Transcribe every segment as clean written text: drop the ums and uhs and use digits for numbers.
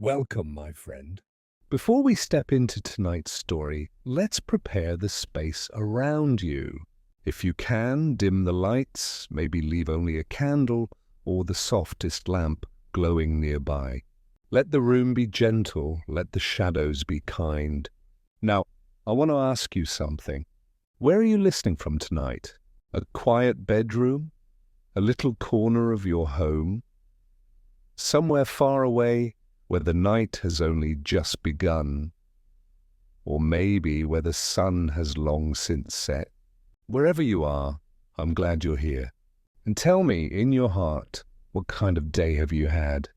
Welcome, my friend. Before we step into tonight's story, let's prepare the space around you. If you can, dim the lights, maybe leave only a candle or the softest lamp glowing nearby. Let the room be gentle, let the shadows be kind. Now, I want to ask you something. Where are you listening from tonight? A quiet bedroom? A little corner of your home? Somewhere far away where the night has only just begun, or maybe where the sun has long since set. Wherever you are, I'm glad you're here. And tell me, in your heart, what kind of day have you had?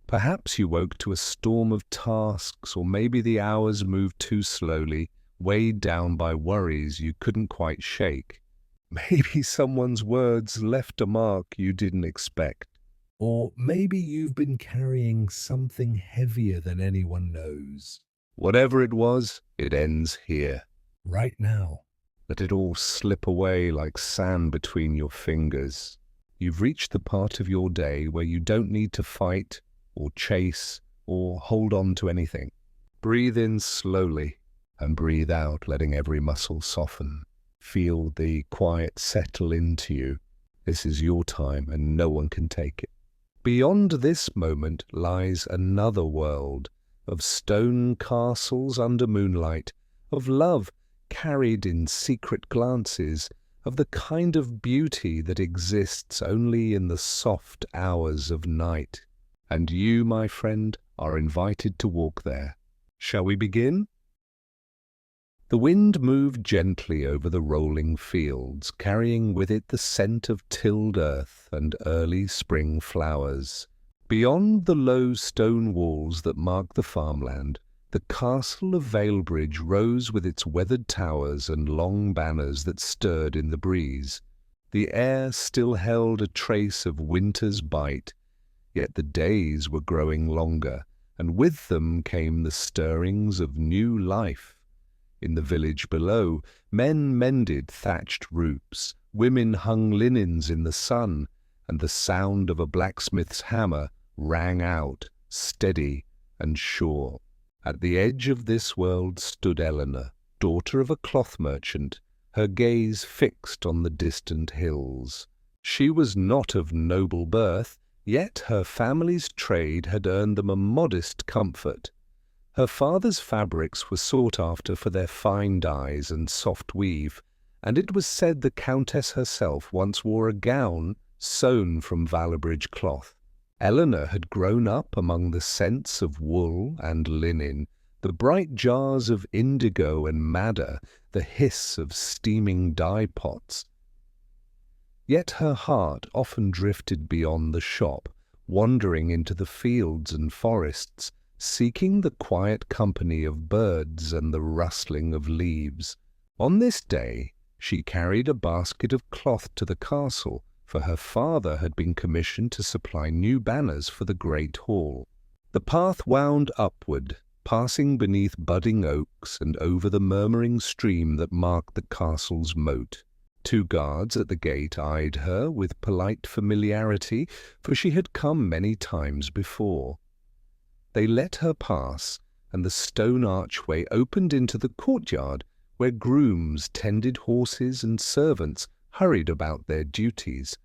Perhaps you woke to a storm of tasks, or maybe the hours moved too slowly, weighed down by worries you couldn't quite shake. Maybe someone's words left a mark you didn't expect. Or maybe you've been carrying something heavier than anyone knows. Whatever it was, it ends here. Right now. Let it all slip away like sand between your fingers. You've reached the part of your day where you don't need to fight or chase or hold on to anything. Breathe in slowly and breathe out, letting every muscle soften. Feel the quiet settle into you. This is your time and no one can take it. Beyond this moment lies another world of stone castles under moonlight, of love carried in secret glances, of the kind of beauty that exists only in the soft hours of night. And you, my friend, are invited to walk there. Shall we begin? The wind moved gently over the rolling fields, carrying with it the scent of tilled earth and early spring flowers. Beyond the low stone walls that mark the farmland, the castle of Valebridge rose with its weathered towers and long banners that stirred in the breeze. The air still held a trace of winter's bite, yet the days were growing longer, and with them came the stirrings of new life. In the village below, men mended thatched roofs, women hung linens in the sun, and the sound of a blacksmith's hammer rang out, steady and sure. At the edge of this world stood Eleanor, daughter of a cloth merchant, her gaze fixed on the distant hills. She was not of noble birth, yet her family's trade had earned them a modest comfort. Her father's fabrics were sought after for their fine dyes and soft weave, and it was said the Countess herself once wore a gown sewn from Valebridge cloth. Eleanor had grown up among the scents of wool and linen, the bright jars of indigo and madder, the hiss of steaming dye pots. Yet her heart often drifted beyond the shop, wandering into the fields and forests, seeking the quiet company of birds and the rustling of leaves. On this day she carried a basket of cloth to the castle, for her father had been commissioned to supply new banners for the great hall. The path wound upward, passing beneath budding oaks and over the murmuring stream that marked the castle's moat. 2 guards at the gate eyed her with polite familiarity, for she had come many times before. They let her pass, and the stone archway opened into the courtyard, where grooms tended horses and servants hurried about their duties.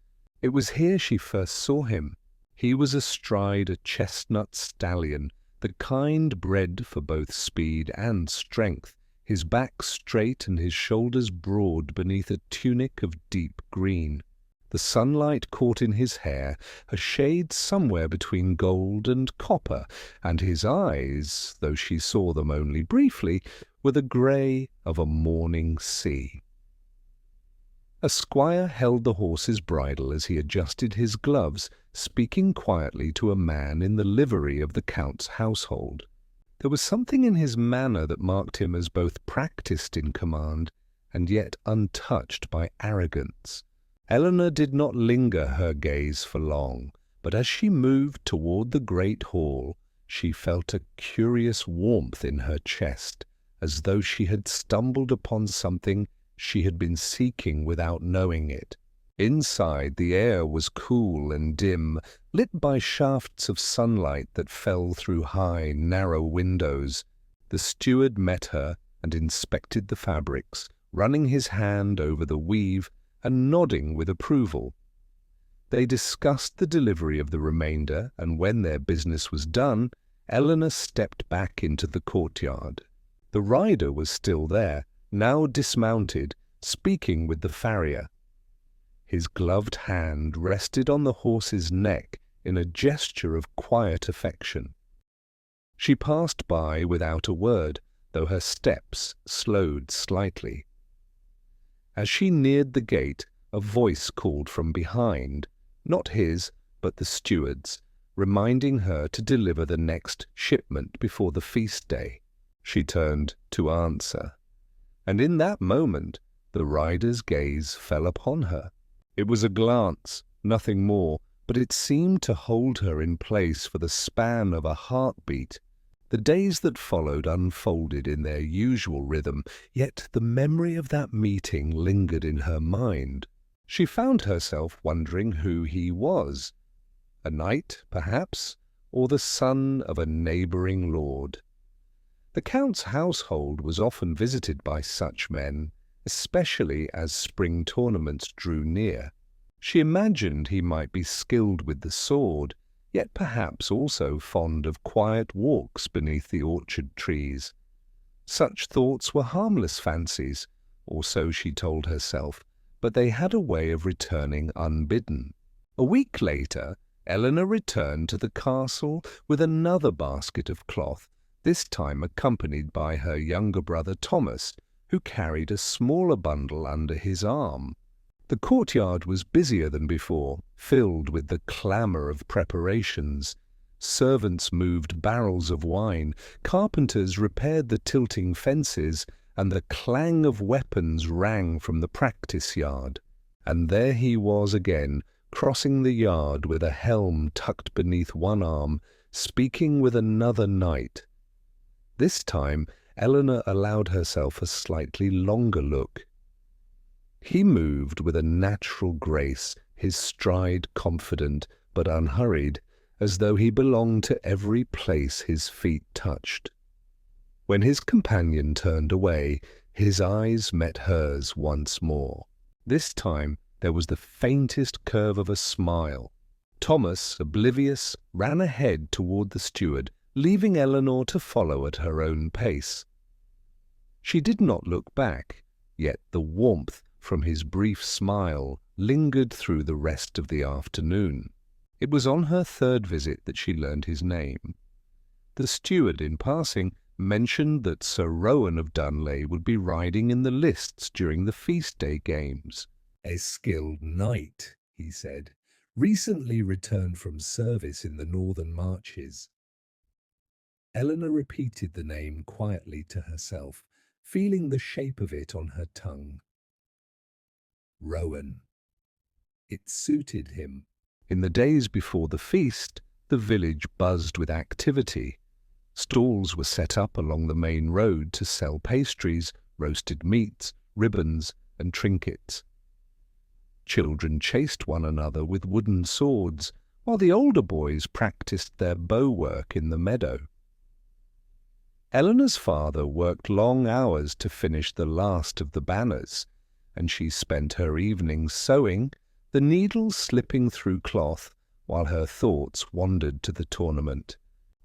It was here she first saw him. He was astride a chestnut stallion, the kind bred for both speed and strength, his back straight and his shoulders broad beneath a tunic of deep green. The sunlight caught in his hair, a shade somewhere between gold and copper, and his eyes, though she saw them only briefly, were the grey of a morning sea. A squire held the horse's bridle as he adjusted his gloves, speaking quietly to a man in the livery of the Count's household. There was something in his manner that marked him as both practised in command and yet untouched by arrogance. Eleanor did not linger her gaze for long, but as she moved toward the great hall, she felt a curious warmth in her chest, as though she had stumbled upon something she had been seeking without knowing it. Inside, the air was cool and dim, lit by shafts of sunlight that fell through high, narrow windows. The steward met her and inspected the fabrics, running his hand over the weave and nodding with approval. They discussed the delivery of the remainder, and when their business was done, Eleanor stepped back into the courtyard. The rider was still there, now dismounted, speaking with the farrier. His gloved hand rested on the horse's neck in a gesture of quiet affection. She passed by without a word, though her steps slowed slightly. As she neared the gate, a voice called from behind, not his, but the steward's, reminding her to deliver the next shipment before the feast day. She turned to answer, and in that moment the rider's gaze fell upon her. It was a glance, nothing more, but it seemed to hold her in place for the span of a heartbeat. The days that followed unfolded in their usual rhythm, yet the memory of that meeting lingered in her mind. She found herself wondering who he was. A knight, perhaps, or the son of a neighbouring lord. The Count's household was often visited by such men, especially as spring tournaments drew near. She imagined he might be skilled with the sword, yet perhaps also fond of quiet walks beneath the orchard trees. Such thoughts were harmless fancies, or so she told herself, but they had a way of returning unbidden. A week later, Eleanor returned to the castle with another basket of cloth, this time accompanied by her younger brother Thomas, who carried a smaller bundle under his arm. The courtyard was busier than before, filled with the clamour of preparations. Servants moved barrels of wine, carpenters repaired the tilting fences, and the clang of weapons rang from the practice yard. And there he was again, crossing the yard with a helm tucked beneath one arm, speaking with another knight. This time Eleanor allowed herself a slightly longer look. He moved with a natural grace, his stride confident but unhurried, as though he belonged to every place his feet touched. When his companion turned away, his eyes met hers once more. This time there was the faintest curve of a smile. Thomas, oblivious, ran ahead toward the steward, leaving Eleanor to follow at her own pace. She did not look back, yet the warmth from his brief smile lingered through the rest of the afternoon. It was on her third visit that she learned his name. The steward, in passing, mentioned that Sir Rowan of Dunley would be riding in the lists during the feast day games. "A skilled knight," he said, "recently returned from service in the northern marches." Eleanor repeated the name quietly to herself, feeling the shape of it on her tongue. Rowan. It suited him. In the days before the feast, the village buzzed with activity. Stalls were set up along the main road to sell pastries, roasted meats, ribbons, and trinkets. Children chased one another with wooden swords, while the older boys practiced their bow work in the meadow. Eleanor's father worked long hours to finish the last of the banners, and she spent her evenings sewing, the needles slipping through cloth, while her thoughts wandered to the tournament.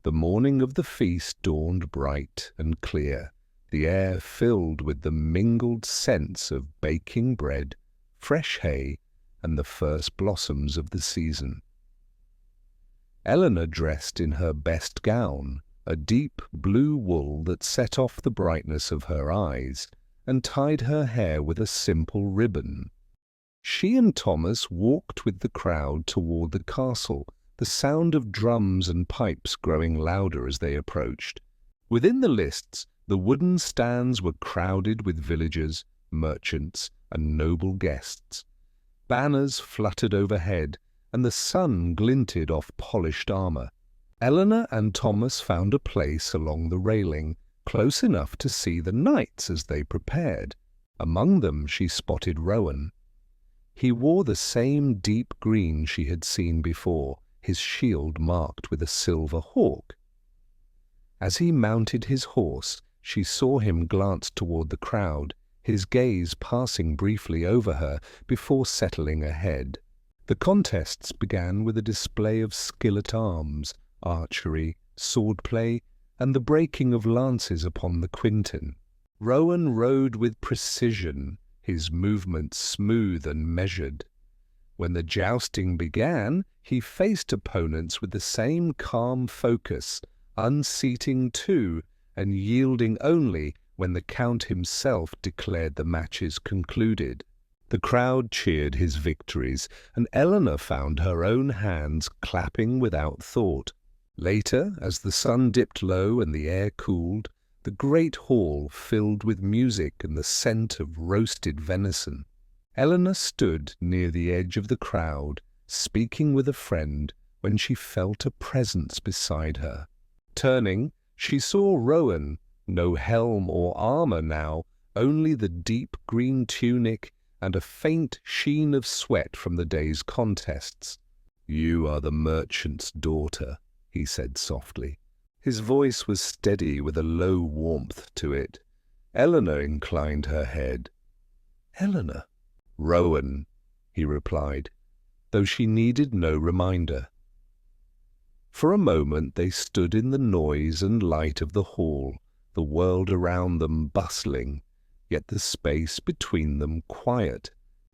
The morning of the feast dawned bright and clear, the air filled with the mingled scents of baking bread, fresh hay, and the first blossoms of the season. Eleanor dressed in her best gown, a deep blue wool that set off the brightness of her eyes, and tied her hair with a simple ribbon. She and Thomas walked with the crowd toward the castle, the sound of drums and pipes growing louder as they approached. Within the lists, the wooden stands were crowded with villagers, merchants, and noble guests. Banners fluttered overhead, and the sun glinted off polished armour. Eleanor and Thomas found a place along the railing, close enough to see the knights as they prepared. Among them she spotted Rowan. He wore the same deep green she had seen before, his shield marked with a silver hawk. As he mounted his horse, she saw him glance toward the crowd, his gaze passing briefly over her before settling ahead. The contests began with a display of skill at arms, archery, swordplay, and the breaking of lances upon the quinton. Rowan rode with precision, his movements smooth and measured. When the jousting began, he faced opponents with the same calm focus, unseating too, and yielding only when the Count himself declared the matches concluded. The crowd cheered his victories, and Eleanor found her own hands clapping without thought. Later, as the sun dipped low and the air cooled, the great hall filled with music and the scent of roasted venison. Eleanor stood near the edge of the crowd, speaking with a friend, when she felt a presence beside her. Turning, she saw Rowan, no helm or armor now, only the deep green tunic and a faint sheen of sweat from the day's contests. "You are the merchant's daughter," he said softly. His voice was steady with a low warmth to it. Eleanor inclined her head. "Eleanor?" "Rowan," he replied, though she needed no reminder. For a moment they stood in the noise and light of the hall, the world around them bustling, yet the space between them quiet.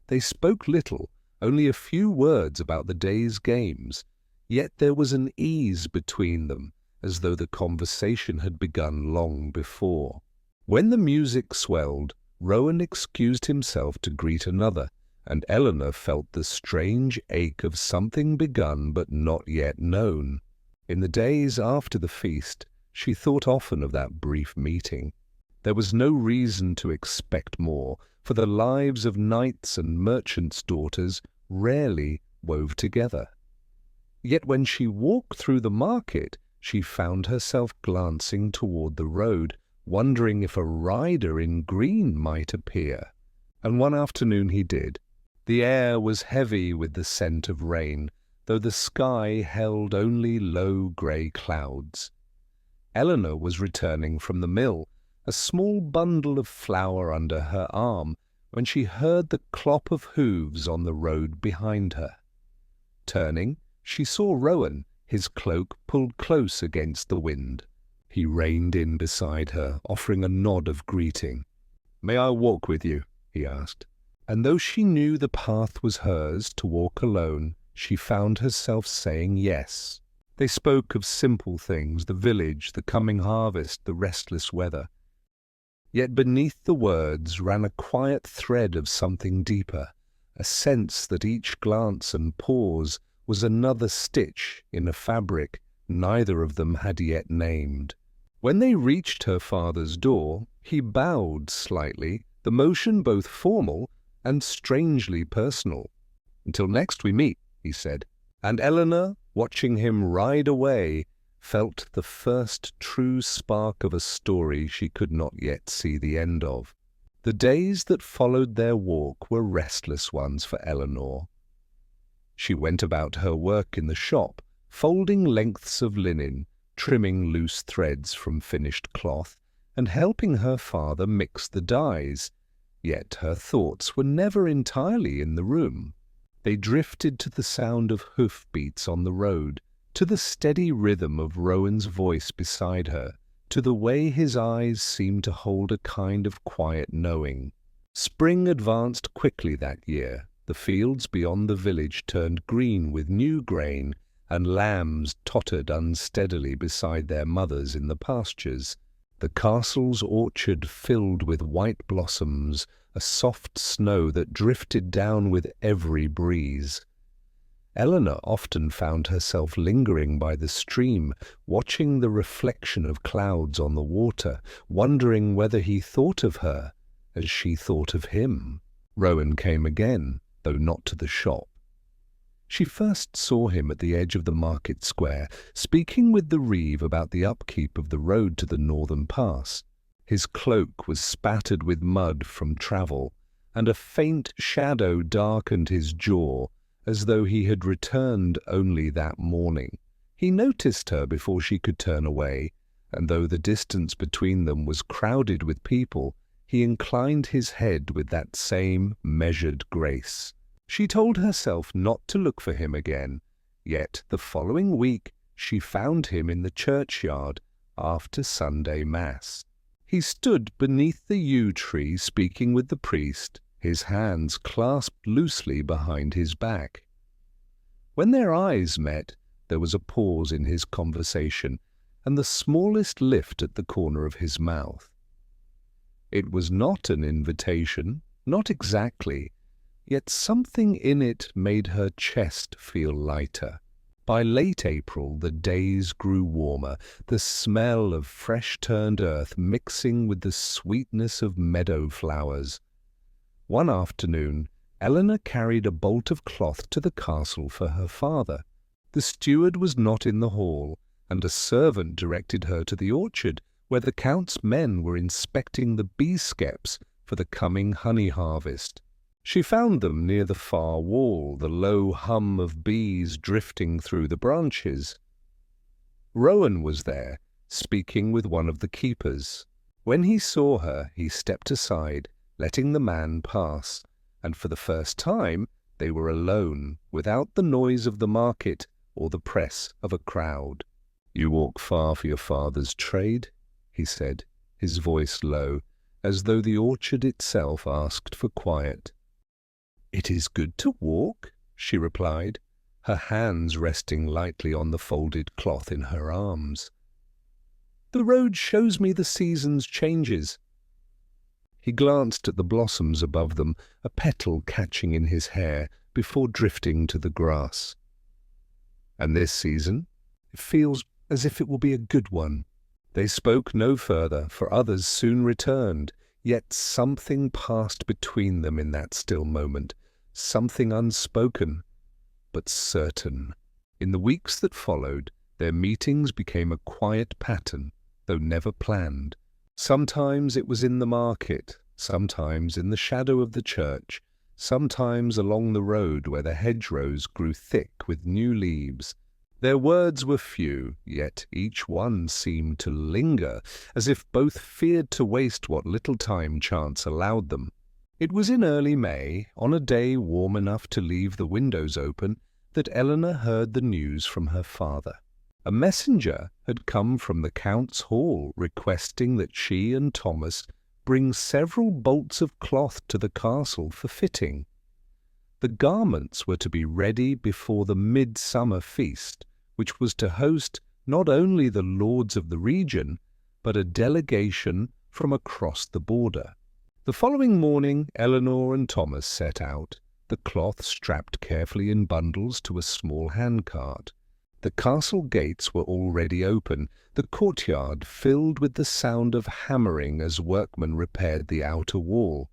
They spoke little, only a few words about the day's games, yet there was an ease between them, as though the conversation had begun long before. When the music swelled, Rowan excused himself to greet another, and Eleanor felt the strange ache of something begun but not yet known. In the days after the feast, she thought often of that brief meeting. There was no reason to expect more, for the lives of knights and merchants' daughters rarely wove together. Yet when she walked through the market, she found herself glancing toward the road, wondering if a rider in green might appear. And one afternoon he did. The air was heavy with the scent of rain, though the sky held only low grey clouds. Eleanor was returning from the mill, a small bundle of flour under her arm, when she heard the clop of hooves on the road behind her. Turning, she saw Rowan, his cloak pulled close against the wind. He reined in beside her, offering a nod of greeting. "May I walk with you?" he asked. And though she knew the path was hers to walk alone, she found herself saying yes. They spoke of simple things, the village, the coming harvest, the restless weather. Yet beneath the words ran a quiet thread of something deeper, a sense that each glance and pause was another stitch in a fabric neither of them had yet named. When they reached her father's door, he bowed slightly, the motion both formal and strangely personal. "Until next we meet," he said, and Eleanor, watching him ride away, felt the first true spark of a story she could not yet see the end of. The days that followed their walk were restless ones for Eleanor. She went about her work in the shop, folding lengths of linen, trimming loose threads from finished cloth, and helping her father mix the dyes. Yet her thoughts were never entirely in the room. They drifted to the sound of hoof-beats on the road, to the steady rhythm of Rowan's voice beside her, to the way his eyes seemed to hold a kind of quiet knowing. Spring advanced quickly that year. The fields beyond the village turned green with new grain, and lambs tottered unsteadily beside their mothers in the pastures. The castle's orchard filled with white blossoms, a soft snow that drifted down with every breeze. Eleanor often found herself lingering by the stream, watching the reflection of clouds on the water, wondering whether he thought of her as she thought of him. Rowan came again, though not to the shop. She first saw him at the edge of the market square, speaking with the reeve about the upkeep of the road to the northern pass. His cloak was spattered with mud from travel, and a faint shadow darkened his jaw, as though he had returned only that morning. He noticed her before she could turn away, and though the distance between them was crowded with people, he inclined his head with that same measured grace. She told herself not to look for him again, yet the following week she found him in the churchyard after Sunday Mass. He stood beneath the yew tree speaking with the priest, his hands clasped loosely behind his back. When their eyes met, there was a pause in his conversation, and the smallest lift at the corner of his mouth. It was not an invitation, not exactly, yet something in it made her chest feel lighter. By late April the days grew warmer, the smell of fresh-turned earth mixing with the sweetness of meadow flowers. One afternoon, Eleanor carried a bolt of cloth to the castle for her father. The steward was not in the hall, and a servant directed her to the orchard, where the Count's men were inspecting the bee-skeps for the coming honey harvest. She found them near the far wall, the low hum of bees drifting through the branches. Rowan was there, speaking with one of the keepers. When he saw her, he stepped aside, letting the man pass, and for the first time they were alone, without the noise of the market or the press of a crowd. "You walk far for your father's trade," he said, his voice low, as though the orchard itself asked for quiet. "It is good to walk," she replied, her hands resting lightly on the folded cloth in her arms. "The road shows me the season's changes." He glanced at the blossoms above them, a petal catching in his hair before drifting to the grass. "And this season? It feels as if it will be a good one." They spoke no further, for others soon returned, yet something passed between them in that still moment, something unspoken, but certain. In the weeks that followed, their meetings became a quiet pattern, though never planned. Sometimes it was in the market, sometimes in the shadow of the church, sometimes along the road where the hedgerows grew thick with new leaves. Their words were few, yet each one seemed to linger, as if both feared to waste what little time chance allowed them. It was in early May, on a day warm enough to leave the windows open, that Eleanor heard the news from her father. A messenger had come from the Count's hall requesting that she and Thomas bring several bolts of cloth to the castle for fitting. The garments were to be ready before the midsummer feast, which was to host not only the lords of the region, but a delegation from across the border. The following morning, Eleanor and Thomas set out, the cloth strapped carefully in bundles to a small handcart. The castle gates were already open, the courtyard filled with the sound of hammering as workmen repaired the outer wall.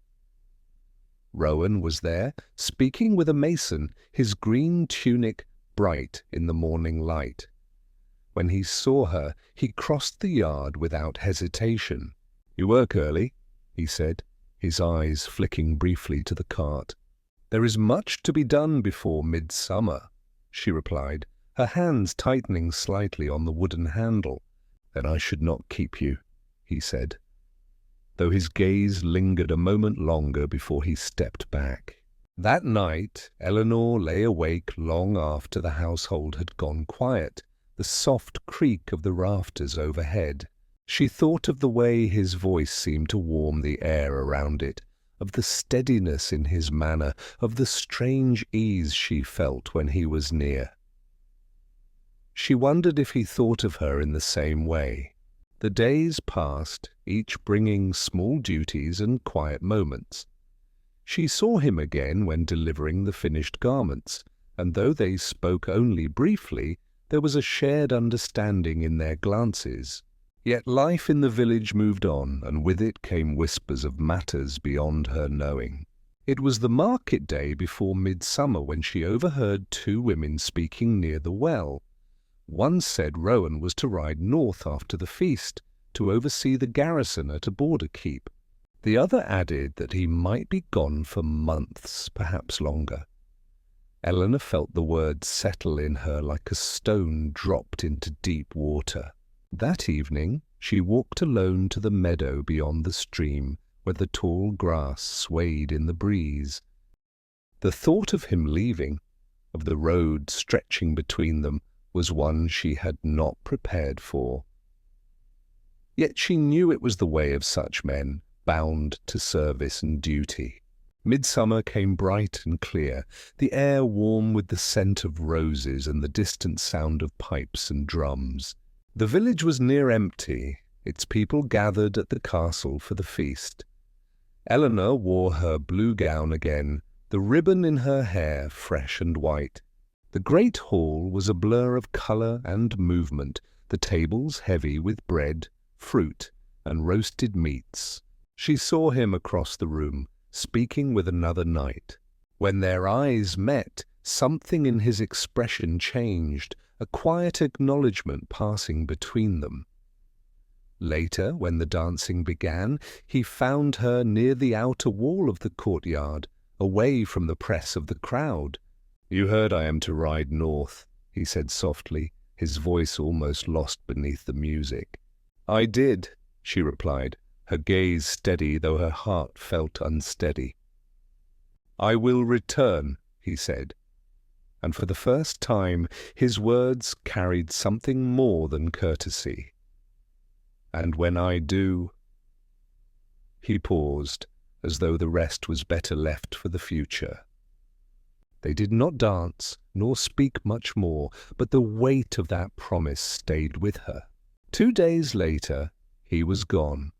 Rowan was there, speaking with a mason, his green tunic bright in the morning light. When he saw her, he crossed the yard without hesitation. "You work early," he said, his eyes flicking briefly to the cart. "There is much to be done before midsummer," she replied, her hands tightening slightly on the wooden handle. "Then I should not keep you," he said, though his gaze lingered a moment longer before he stepped back. That night, Eleanor lay awake long after the household had gone quiet, the soft creak of the rafters overhead. She thought of the way his voice seemed to warm the air around it, of the steadiness in his manner, of the strange ease she felt when he was near. She wondered if he thought of her in the same way. The days passed, each bringing small duties and quiet moments. She saw him again when delivering the finished garments, and though they spoke only briefly, there was a shared understanding in their glances. Yet life in the village moved on, and with it came whispers of matters beyond her knowing. It was the market day before midsummer when she overheard two women speaking near the well. One said Rowan was to ride north after the feast, to oversee the garrison at a border keep. The other added that he might be gone for months, perhaps longer. Eleanor felt the words settle in her like a stone dropped into deep water. That evening, she walked alone to the meadow beyond the stream, where the tall grass swayed in the breeze. The thought of him leaving, of the road stretching between them, was one she had not prepared for. Yet she knew it was the way of such men, bound to service and duty. Midsummer came bright and clear, the air warm with the scent of roses and the distant sound of pipes and drums. The village was near empty, its people gathered at the castle for the feast. Eleanor wore her blue gown again, the ribbon in her hair fresh and white. The great hall was a blur of colour and movement, the tables heavy with bread, fruit, and roasted meats. She saw him across the room, speaking with another knight. When their eyes met, something in his expression changed, a quiet acknowledgment passing between them. Later, when the dancing began, he found her near the outer wall of the courtyard, away from the press of the crowd. "You heard I am to ride north," he said softly, his voice almost lost beneath the music. "I did," she replied, her gaze steady though her heart felt unsteady. "I will return," he said, and for the first time his words carried something more than courtesy. "And when I do—" He paused, as though the rest was better left for the future. They did not dance, nor speak much more, but the weight of that promise stayed with her. 2 days later, he was gone.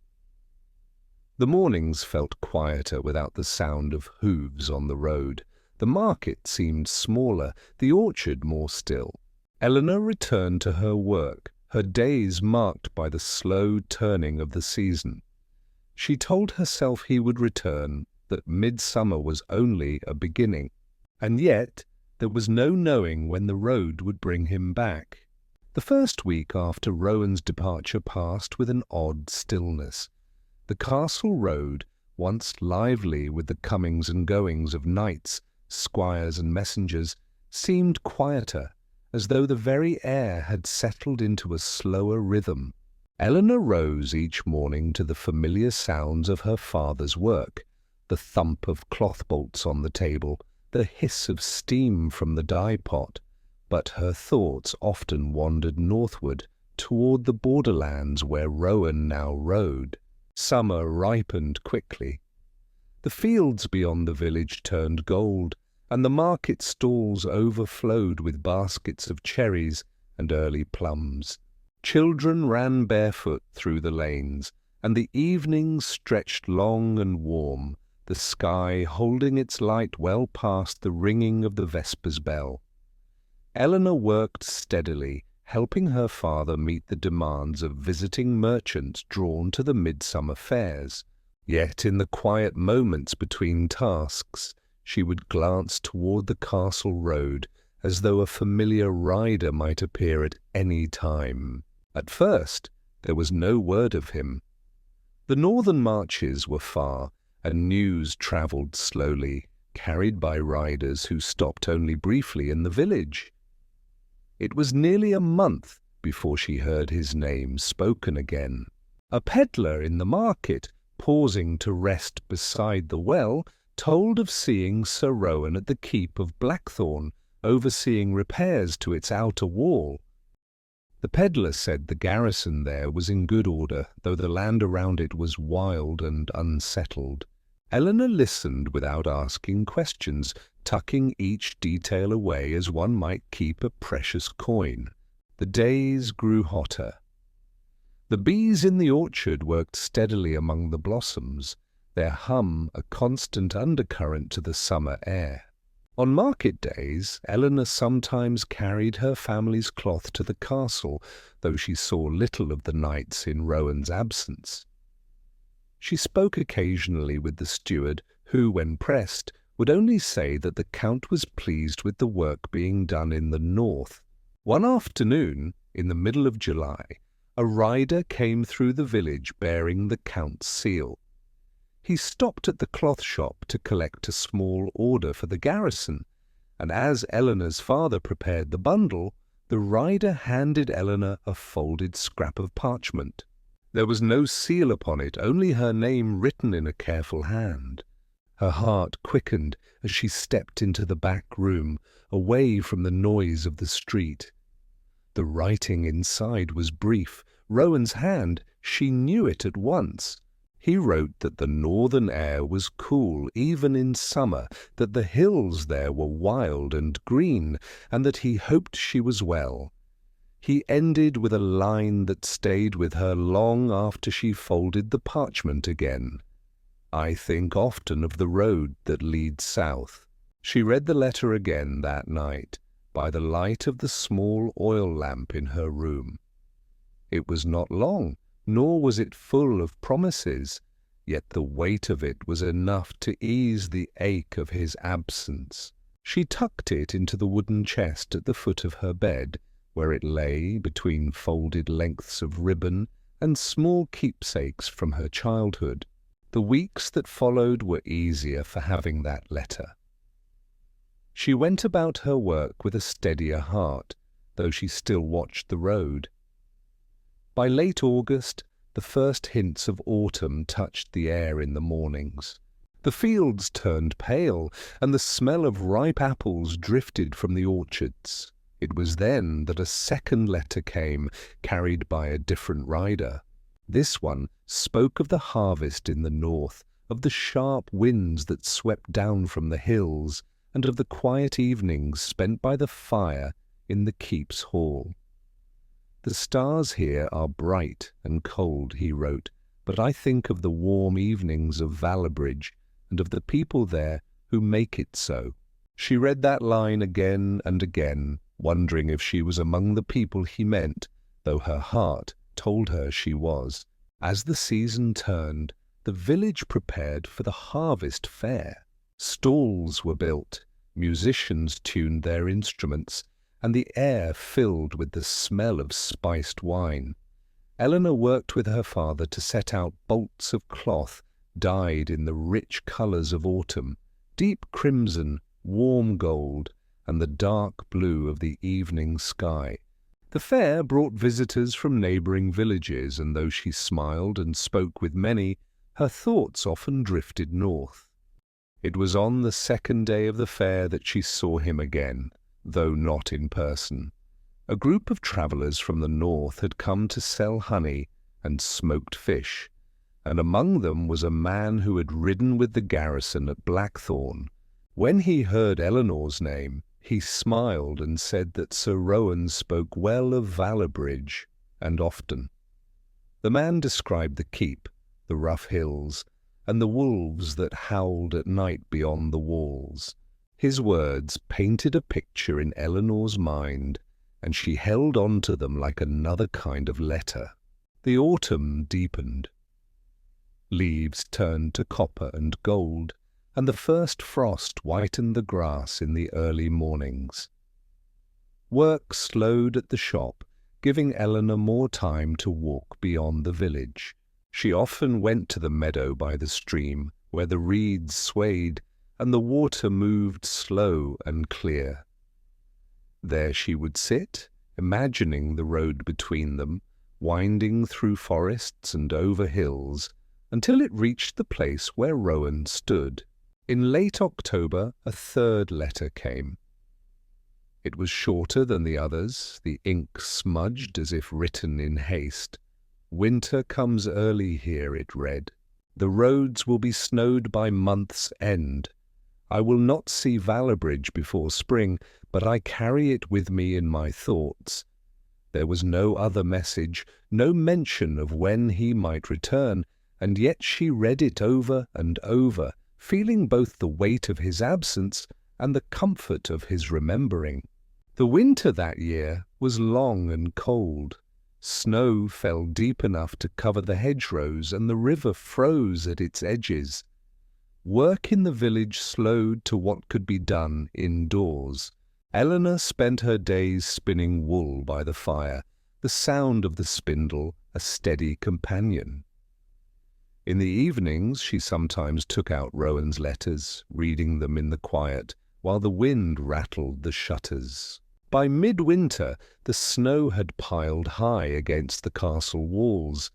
The mornings felt quieter without the sound of hooves on the road. The market seemed smaller, the orchard more still. Eleanor returned to her work, her days marked by the slow turning of the season. She told herself he would return, that midsummer was only a beginning. And yet there was no knowing when the road would bring him back. The first week after Rowan's departure passed with an odd stillness. The castle road, once lively with the comings and goings of knights, squires and messengers, seemed quieter, as though the very air had settled into a slower rhythm. Eleanor rose each morning to the familiar sounds of her father's work, the thump of cloth bolts on the table, the hiss of steam from the dye-pot, but her thoughts often wandered northward, toward the borderlands where Rowan now rode. Summer ripened quickly. The fields beyond the village turned gold, and the market stalls overflowed with baskets of cherries and early plums. Children ran barefoot through the lanes, and the evenings stretched long and warm, the sky holding its light well past the ringing of the vespers bell. Eleanor worked steadily, helping her father meet the demands of visiting merchants drawn to the midsummer fairs. Yet in the quiet moments between tasks, she would glance toward the castle road as though a familiar rider might appear at any time. At first, there was no word of him. The northern marches were far, and news travelled slowly, carried by riders who stopped only briefly in the village. It was nearly a month before she heard his name spoken again. A peddler in the market, pausing to rest beside the well, told of seeing Sir Rowan at the keep of Blackthorn, overseeing repairs to its outer wall. The peddler said the garrison there was in good order, though the land around it was wild and unsettled. Eleanor listened without asking questions, tucking each detail away as one might keep a precious coin. The days grew hotter. The bees in the orchard worked steadily among the blossoms, their hum a constant undercurrent to the summer air. On market days, Eleanor sometimes carried her family's cloth to the castle, though she saw little of the knights in Rowan's absence. She spoke occasionally with the steward, who, when pressed, would only say that the Count was pleased with the work being done in the north. One afternoon, in the middle of July, a rider came through the village bearing the Count's seal. He stopped at the cloth shop to collect a small order for the garrison, and as Eleanor's father prepared the bundle, the rider handed Eleanor a folded scrap of parchment. There was no seal upon it, only her name written in a careful hand. Her heart quickened as she stepped into the back room, away from the noise of the street. The writing inside was brief. Rowan's hand, she knew it at once. He wrote that the northern air was cool even in summer, that the hills there were wild and green, and that he hoped she was well. He ended with a line that stayed with her long after she folded the parchment again. "I think often of the road that leads south." She read the letter again that night, by the light of the small oil lamp in her room. It was not long, nor was it full of promises, yet the weight of it was enough to ease the ache of his absence. She tucked it into the wooden chest at the foot of her bed, where it lay between folded lengths of ribbon and small keepsakes from her childhood. The weeks that followed were easier for having that letter. She went about her work with a steadier heart, though she still watched the road. By late August, the first hints of autumn touched the air in the mornings. The fields turned pale, and the smell of ripe apples drifted from the orchards. It was then that a second letter came, carried by a different rider. This one spoke of the harvest in the north, of the sharp winds that swept down from the hills, and of the quiet evenings spent by the fire in the keep's hall. "The stars here are bright and cold," he wrote, "but I think of the warm evenings of Valabridge and of the people there who make it so." She read that line again and again, wondering if she was among the people he meant, though her heart told her she was. As the season turned, the village prepared for the harvest fair. Stalls were built, musicians tuned their instruments, and the air filled with the smell of spiced wine. Eleanor worked with her father to set out bolts of cloth dyed in the rich colours of autumn, deep crimson, warm gold, and the dark blue of the evening sky. The fair brought visitors from neighbouring villages, and though she smiled and spoke with many, her thoughts often drifted north. It was on the second day of the fair that she saw him again, though not in person. A group of travellers from the north had come to sell honey and smoked fish, and among them was a man who had ridden with the garrison at Blackthorn. When he heard Eleanor's name, he smiled and said that Sir Rowan spoke well of Valabridge, and often. The man described the keep, the rough hills, and the wolves that howled at night beyond the walls. His words painted a picture in Eleanor's mind, and she held on to them like another kind of letter. The autumn deepened. Leaves turned to copper and gold, and the first frost whitened the grass in the early mornings. Work slowed at the shop, giving Eleanor more time to walk beyond the village. She often went to the meadow by the stream, where the reeds swayed and the water moved slow and clear. There she would sit, imagining the road between them, winding through forests and over hills, until it reached the place where Rowan stood. In late October, a third letter came. It was shorter than the others, the ink smudged as if written in haste. "Winter comes early here," it read. "The roads will be snowed by month's end. I will not see Valabridge before spring, but I carry it with me in my thoughts." There was no other message, no mention of when he might return, and yet she read it over and over, feeling both the weight of his absence and the comfort of his remembering. The winter that year was long and cold. Snow fell deep enough to cover the hedgerows, and the river froze at its edges. Work in the village slowed to what could be done indoors. Eleanor spent her days spinning wool by the fire, the sound of the spindle a steady companion. In the evenings, she sometimes took out Rowan's letters, reading them in the quiet, while the wind rattled the shutters. By midwinter, the snow had piled high against the castle walls.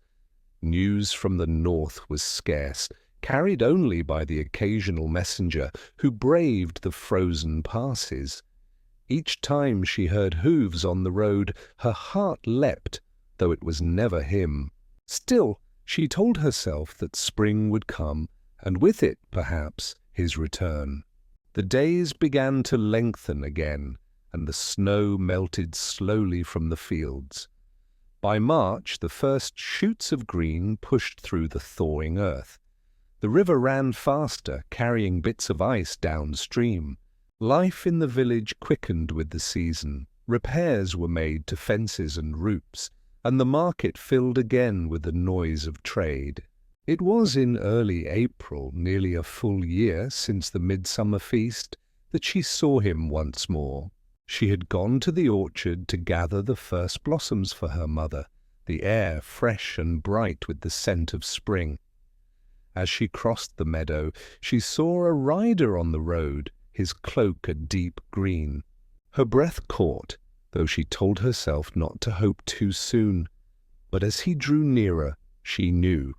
News from the north was scarce, carried only by the occasional messenger who braved the frozen passes. Each time she heard hooves on the road, her heart leapt, though it was never him. Still, she told herself that spring would come, and with it, perhaps, his return. The days began to lengthen again, and the snow melted slowly from the fields. By March, the first shoots of green pushed through the thawing earth. The river ran faster, carrying bits of ice downstream. Life in the village quickened with the season. Repairs were made to fences and roofs, and the market filled again with the noise of trade. It was in early April, nearly a full year since the midsummer feast, that she saw him once more. She had gone to the orchard to gather the first blossoms for her mother, the air fresh and bright with the scent of spring. As she crossed the meadow, she saw a rider on the road, his cloak a deep green. Her breath caught, though she told herself not to hope too soon. But as he drew nearer, she knew.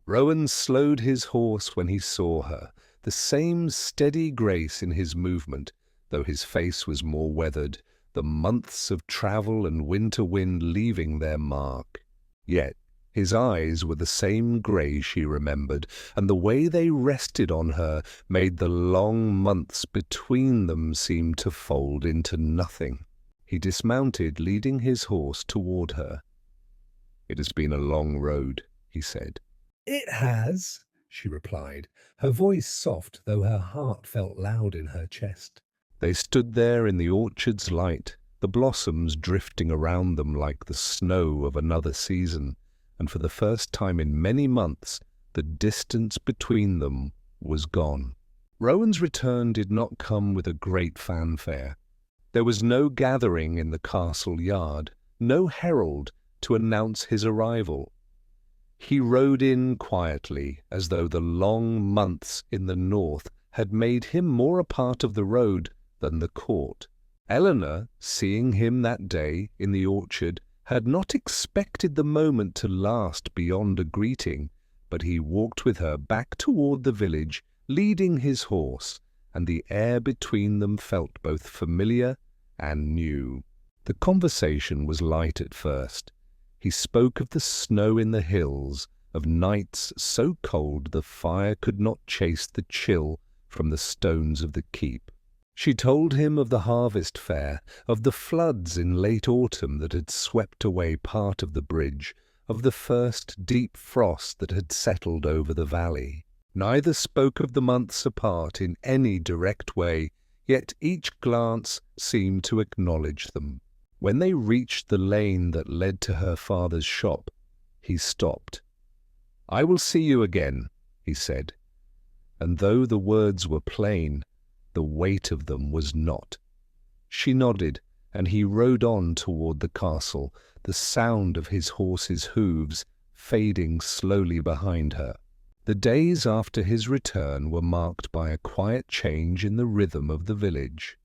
Rowan slowed his horse when he saw her, the same steady grace in his movement, though his face was more weathered, the months of travel and winter wind leaving their mark. Yet his eyes were the same grey she remembered, and the way they rested on her made the long months between them seem to fold into nothing. He dismounted, leading his horse toward her. "It has been a long road," he said. "It has," she replied, her voice soft, though her heart felt loud in her chest. They stood there in the orchard's light, the blossoms drifting around them like the snow of another season, and for the first time in many months the distance between them was gone. Rowan's return did not come with a great fanfare. There was no gathering in the castle yard, no herald to announce his arrival. He rode in quietly, as though the long months in the north had made him more a part of the road than the court. Eleanor, seeing him that day in the orchard, had not expected the moment to last beyond a greeting, but he walked with her back toward the village, leading his horse, and the air between them felt both familiar and new. The conversation was light at first. He spoke of the snow in the hills, of nights so cold the fire could not chase the chill from the stones of the keep. She told him of the harvest fair, of the floods in late autumn that had swept away part of the bridge, of the first deep frost that had settled over the valley. Neither spoke of the months apart in any direct way, yet each glance seemed to acknowledge them. When they reached the lane that led to her father's shop, he stopped. "I will see you again," he said. And though the words were plain, the weight of them was not. She nodded, and he rode on toward the castle, the sound of his horse's hooves fading slowly behind her. The days after his return were marked by a quiet change in the rhythm of the village.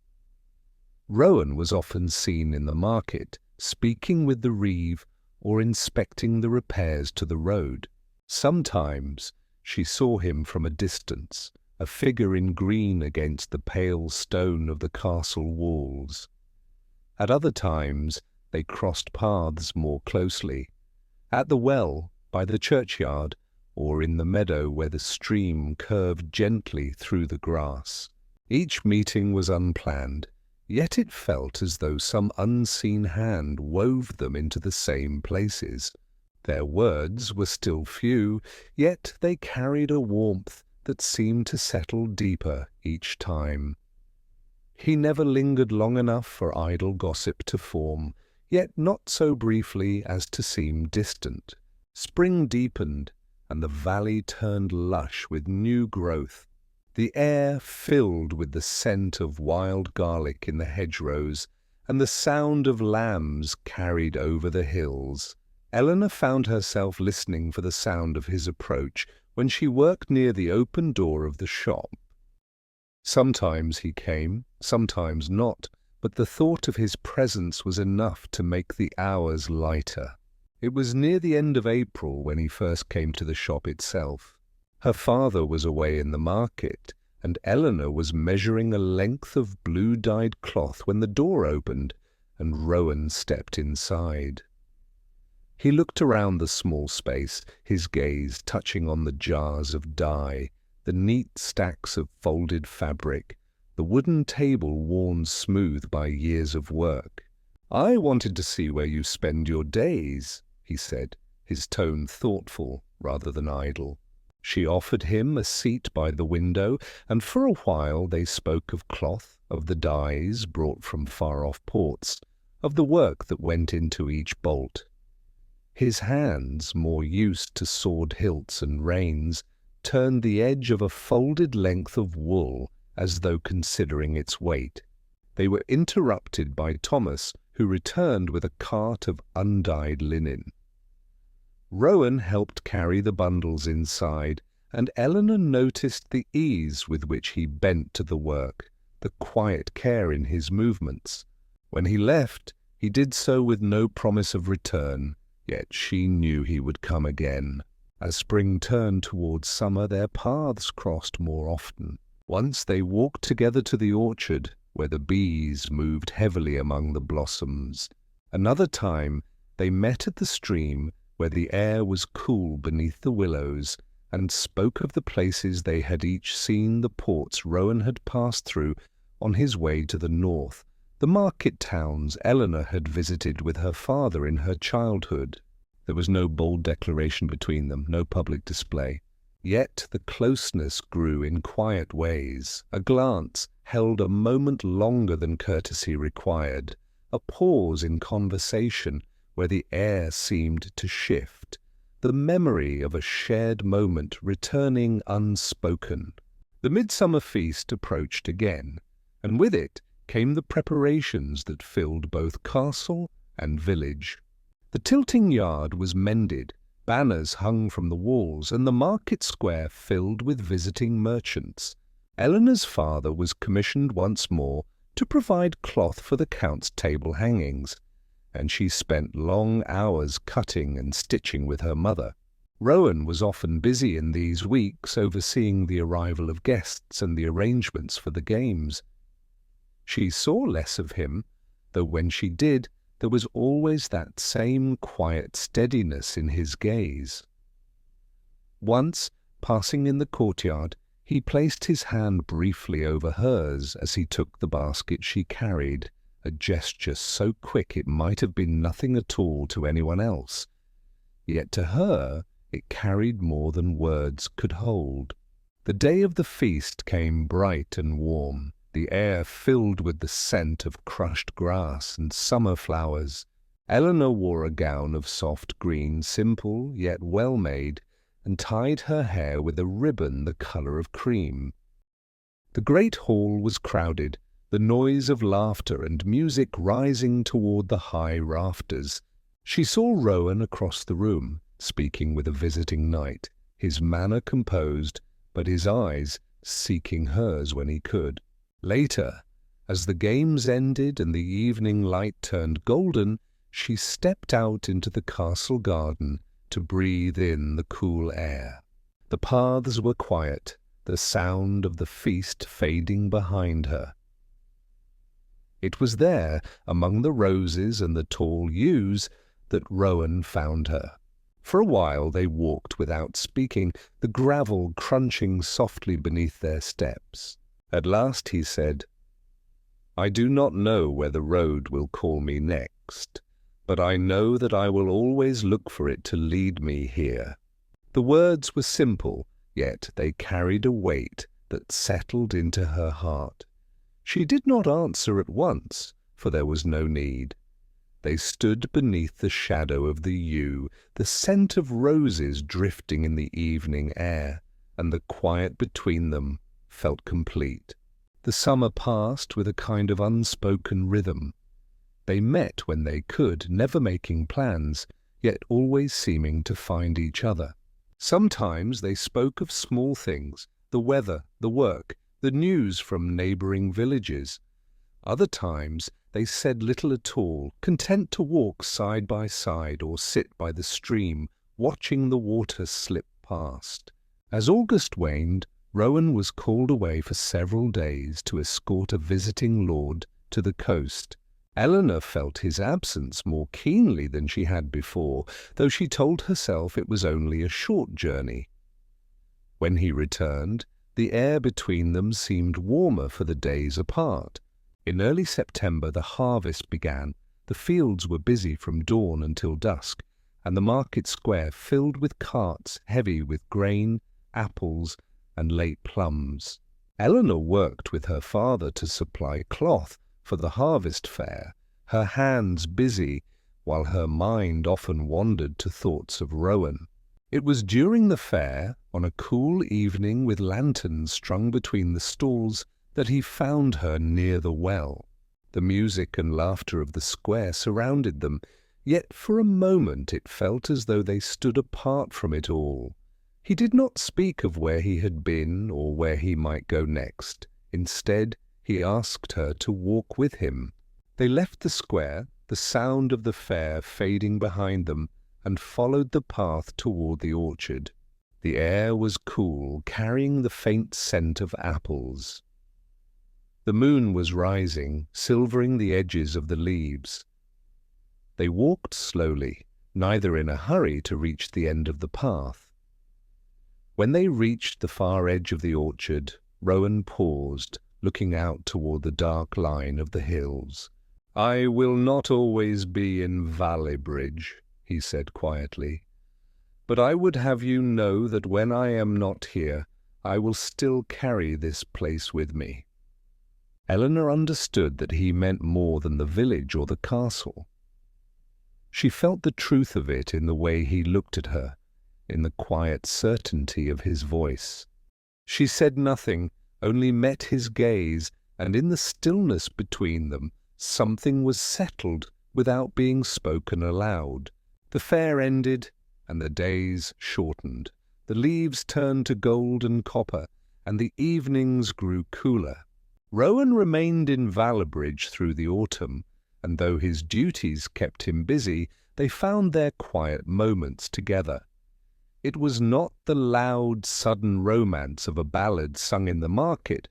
Rowan was often seen in the market, speaking with the reeve or inspecting the repairs to the road. Sometimes she saw him from a distance, a figure in green against the pale stone of the castle walls. At other times they crossed paths more closely, at the well, by the churchyard, or in the meadow where the stream curved gently through the grass. Each meeting was unplanned, yet it felt as though some unseen hand wove them into the same places. Their words were still few, yet they carried a warmth that seemed to settle deeper each time. He never lingered long enough for idle gossip to form, yet not so briefly as to seem distant. Spring deepened, and the valley turned lush with new growth. The air filled with the scent of wild garlic in the hedgerows, and the sound of lambs carried over the hills. Eleanor found herself listening for the sound of his approach when she worked near the open door of the shop. Sometimes he came, sometimes not, but the thought of his presence was enough to make the hours lighter. It was near the end of April when he first came to the shop itself. Her father was away in the market, and Eleanor was measuring a length of blue-dyed cloth when the door opened, and Rowan stepped inside. He looked around the small space, his gaze touching on the jars of dye, the neat stacks of folded fabric, the wooden table worn smooth by years of work. "I wanted to see where you spend your days," he said, his tone thoughtful rather than idle. She offered him a seat by the window, and for a while they spoke of cloth, of the dyes brought from far-off ports, of the work that went into each bolt. His hands, more used to sword hilts and reins, turned the edge of a folded length of wool as though considering its weight. They were interrupted by Thomas, who returned with a cart of undyed linen. Rowan helped carry the bundles inside, and Eleanor noticed the ease with which he bent to the work, the quiet care in his movements. When he left, he did so with no promise of return, yet she knew he would come again. As spring turned towards summer, their paths crossed more often. Once they walked together to the orchard, where the bees moved heavily among the blossoms. Another time they met at the stream, where the air was cool beneath the willows, and spoke of the places they had each seen, the ports Rowan had passed through on his way to the north, the market towns Eleanor had visited with her father in her childhood. There was no bold declaration between them, no public display. Yet the closeness grew in quiet ways. A glance held a moment longer than courtesy required, a pause in conversation where the air seemed to shift, the memory of a shared moment returning unspoken. The midsummer feast approached again, and with it came the preparations that filled both castle and village. The tilting yard was mended, banners hung from the walls, and the market square filled with visiting merchants. Eleanor's father was commissioned once more to provide cloth for the Count's table hangings, and she spent long hours cutting and stitching with her mother. Rowan was often busy in these weeks, overseeing the arrival of guests and the arrangements for the games. She saw less of him, though when she did, there was always that same quiet steadiness in his gaze. Once, passing in the courtyard, he placed his hand briefly over hers as he took the basket she carried, a gesture so quick it might have been nothing at all to anyone else. Yet to her it carried more than words could hold. The day of the feast came bright and warm, the air filled with the scent of crushed grass and summer flowers. Eleanor wore a gown of soft green, simple yet well made, and tied her hair with a ribbon the colour of cream. The great hall was crowded, the noise of laughter and music rising toward the high rafters. She saw Rowan across the room, speaking with a visiting knight, his manner composed, but his eyes seeking hers when he could. Later, as the games ended and the evening light turned golden, she stepped out into the castle garden to breathe in the cool air. The paths were quiet, the sound of the feast fading behind her. It was there, among the roses and the tall yews, that Rowan found her. For a while they walked without speaking, the gravel crunching softly beneath their steps. At last he said, "I do not know where the road will call me next, but I know that I will always look for it to lead me here." The words were simple, yet they carried a weight that settled into her heart. She did not answer at once, for there was no need. They stood beneath the shadow of the yew, the scent of roses drifting in the evening air, and the quiet between them felt complete. The summer passed with a kind of unspoken rhythm. They met when they could, never making plans, yet always seeming to find each other. Sometimes they spoke of small things, the weather, the work, the news from neighboring villages. Other times they said little at all, content to walk side by side or sit by the stream, watching the water slip past. As August waned, Rowan was called away for several days to escort a visiting lord to the coast. Eleanor felt his absence more keenly than she had before, though she told herself it was only a short journey. When he returned, the air between them seemed warmer for the days apart. In early September the harvest began. The fields were busy from dawn until dusk, and the market square filled with carts heavy with grain, apples, and late plums. Eleanor worked with her father to supply cloth for the harvest fair, her hands busy while her mind often wandered to thoughts of Rowan. It was during the fair, on a cool evening with lanterns strung between the stalls, that he found her near the well. The music and laughter of the square surrounded them, yet for a moment it felt as though they stood apart from it all. He did not speak of where he had been or where he might go next. Instead, he asked her to walk with him. They left the square, the sound of the fair fading behind them, and followed the path toward the orchard. The air was cool, carrying the faint scent of apples. The moon was rising, silvering the edges of the leaves. They walked slowly, neither in a hurry to reach the end of the path. When they reached the far edge of the orchard, Rowan paused, looking out toward the dark line of the hills. "I will not always be in Bridge," he said quietly, "but I would have you know that when I am not here, I will still carry this place with me." Eleanor understood that he meant more than the village or the castle. She felt the truth of it in the way he looked at her, in the quiet certainty of his voice. She said nothing, only met his gaze, and in the stillness between them something was settled without being spoken aloud. The fair ended, and the days shortened. The leaves turned to gold and copper, and the evenings grew cooler. Rowan remained in Bridge through the autumn, and though his duties kept him busy, they found their quiet moments together. It was not the loud, sudden romance of a ballad sung in the market,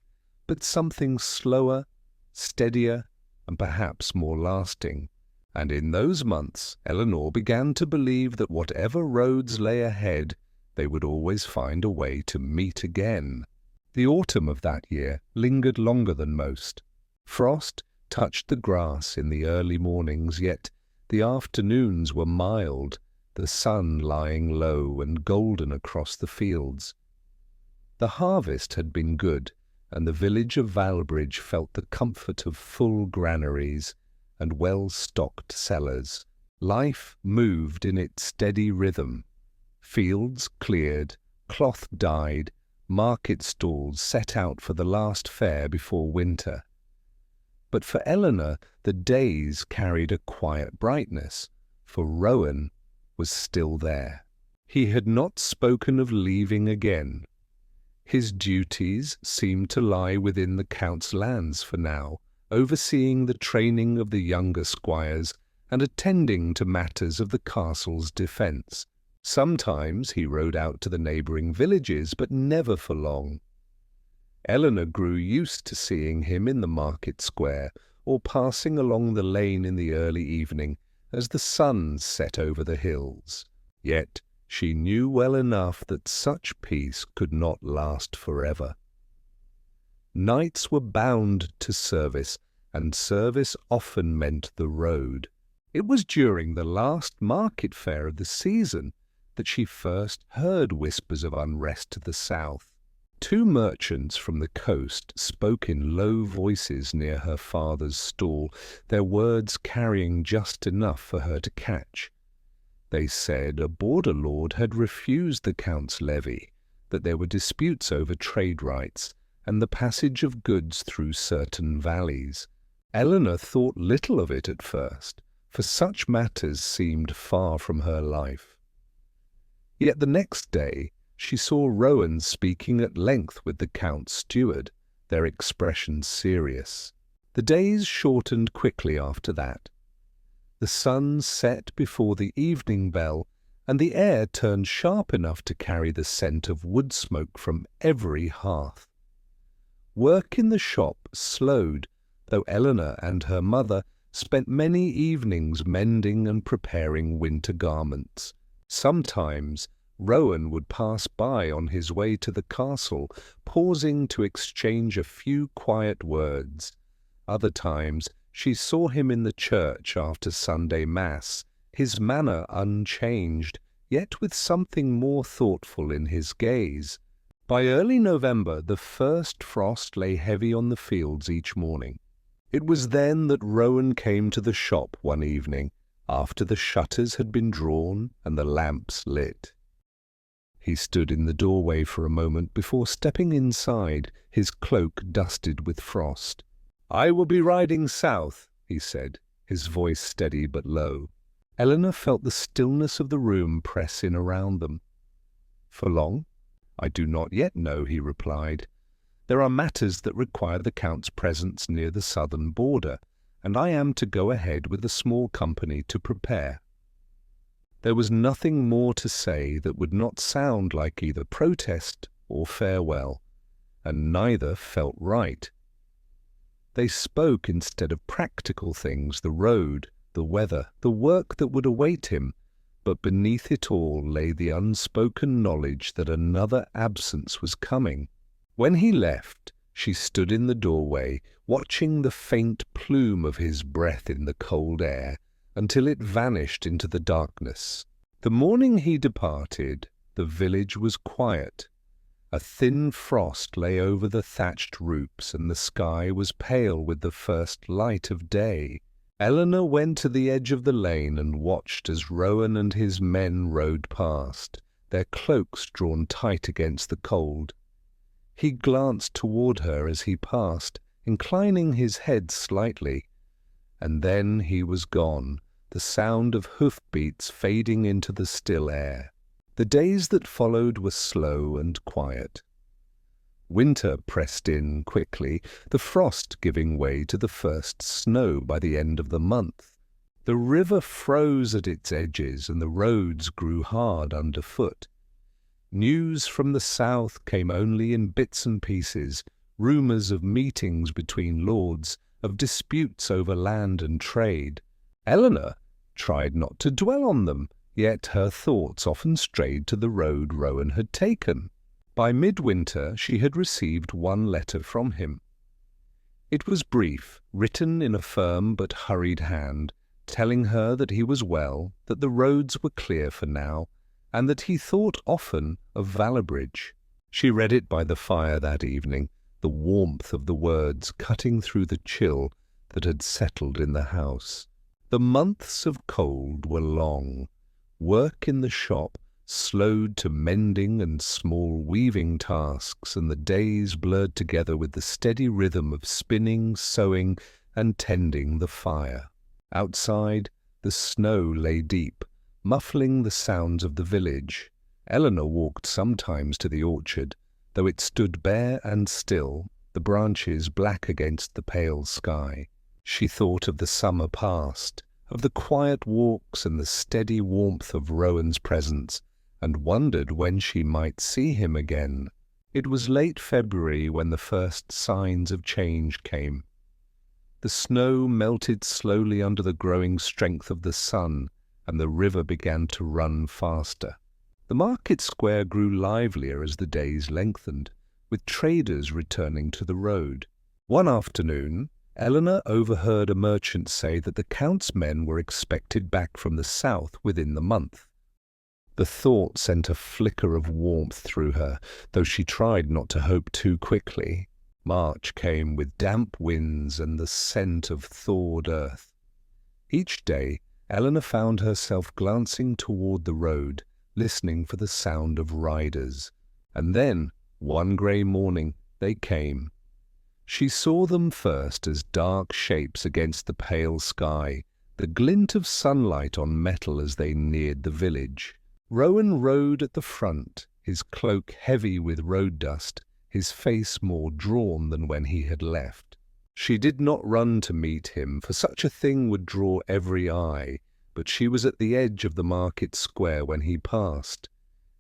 but something slower, steadier, and perhaps more lasting. And in those months, Eleanor began to believe that whatever roads lay ahead, they would always find a way to meet again. The autumn of that year lingered longer than most. Frost touched the grass in the early mornings, yet the afternoons were mild, the sun lying low and golden across the fields. The harvest had been good, and the village of Bridge felt the comfort of full granaries and well-stocked cellars. Life moved in its steady rhythm. Fields cleared, cloth dyed, market stalls set out for the last fair before winter. But for Eleanor, the days carried a quiet brightness, for Rowan was still there. He had not spoken of leaving again. His duties seemed to lie within the Count's lands for now, overseeing the training of the younger squires and attending to matters of the castle's defence. Sometimes he rode out to the neighbouring villages, but never for long. Eleanor grew used to seeing him in the market square or passing along the lane in the early evening as the sun set over the hills. Yet she knew well enough that such peace could not last forever. Knights were bound to service, and service often meant the road. It was during the last market fair of the season that she first heard whispers of unrest to the south. Two merchants from the coast spoke in low voices near her father's stall, their words carrying just enough for her to catch. They said a border lord had refused the Count's levy, that there were disputes over trade rights and the passage of goods through certain valleys. Eleanor thought little of it at first, for such matters seemed far from her life. Yet the next day she saw Rowan speaking at length with the Count's steward, their expressions serious. The days shortened quickly after that. The sun set before the evening bell, and the air turned sharp enough to carry the scent of wood smoke from every hearth. Work in the shop slowed, though Eleanor and her mother spent many evenings mending and preparing winter garments. Sometimes Rowan would pass by on his way to the castle, pausing to exchange a few quiet words. Other times she saw him in the church after Sunday Mass, his manner unchanged, yet with something more thoughtful in his gaze. By early November the first frost lay heavy on the fields each morning. It was then that Rowan came to the shop one evening, after the shutters had been drawn and the lamps lit. He stood in the doorway for a moment before stepping inside, his cloak dusted with frost. "I will be riding south," he said, his voice steady but low. Eleanor felt the stillness of the room press in around them. "For long?" "I do not yet know," he replied. "There are matters that require the Count's presence near the southern border, and I am to go ahead with a small company to prepare." There was nothing more to say that would not sound like either protest or farewell, and neither felt right. They spoke instead of practical things, the road, the weather, the work that would await him, but beneath it all lay the unspoken knowledge that another absence was coming. When he left, she stood in the doorway, watching the faint plume of his breath in the cold air, until it vanished into the darkness. The morning he departed, the village was quiet. A thin frost lay over the thatched roofs, and the sky was pale with the first light of day. Eleanor went to the edge of the lane and watched as Rowan and his men rode past, their cloaks drawn tight against the cold. He glanced toward her as he passed, inclining his head slightly, and then he was gone, the sound of hoof-beats fading into the still air. The days that followed were slow and quiet. Winter pressed in quickly, the frost giving way to the first snow by the end of the month. The river froze at its edges, and the roads grew hard underfoot. News from the south came only in bits and pieces, rumours of meetings between lords, of disputes over land and trade. Eleanor tried not to dwell on them, yet her thoughts often strayed to the road Rowan had taken. By midwinter she had received one letter from him. It was brief, written in a firm but hurried hand, telling her that he was well, that the roads were clear for now, and that he thought often of Valabridge. She read it by the fire that evening, the warmth of the words cutting through the chill that had settled in the house. The months of cold were long. Work in the shop slowed to mending and small weaving tasks, and the days blurred together with the steady rhythm of spinning, sewing, and tending the fire. Outside, the snow lay deep, muffling the sounds of the village. Eleanor walked sometimes to the orchard, though it stood bare and still, the branches black against the pale sky. She thought of the summer past, of the quiet walks and the steady warmth of Rowan's presence, and wondered when she might see him again. It was late February when the first signs of change came. The snow melted slowly under the growing strength of the sun, and the river began to run faster. The market square grew livelier as the days lengthened, with traders returning to the road. One afternoon, Eleanor overheard a merchant say that the Count's men were expected back from the south within the month. The thought sent a flicker of warmth through her, though she tried not to hope too quickly. March came with damp winds and the scent of thawed earth. Each day, Eleanor found herself glancing toward the road, listening for the sound of riders. And then, one grey morning, they came. She saw them first as dark shapes against the pale sky, the glint of sunlight on metal as they neared the village. Rowan rode at the front, his cloak heavy with road dust, his face more drawn than when he had left. She did not run to meet him, for such a thing would draw every eye, but she was at the edge of the market square when he passed.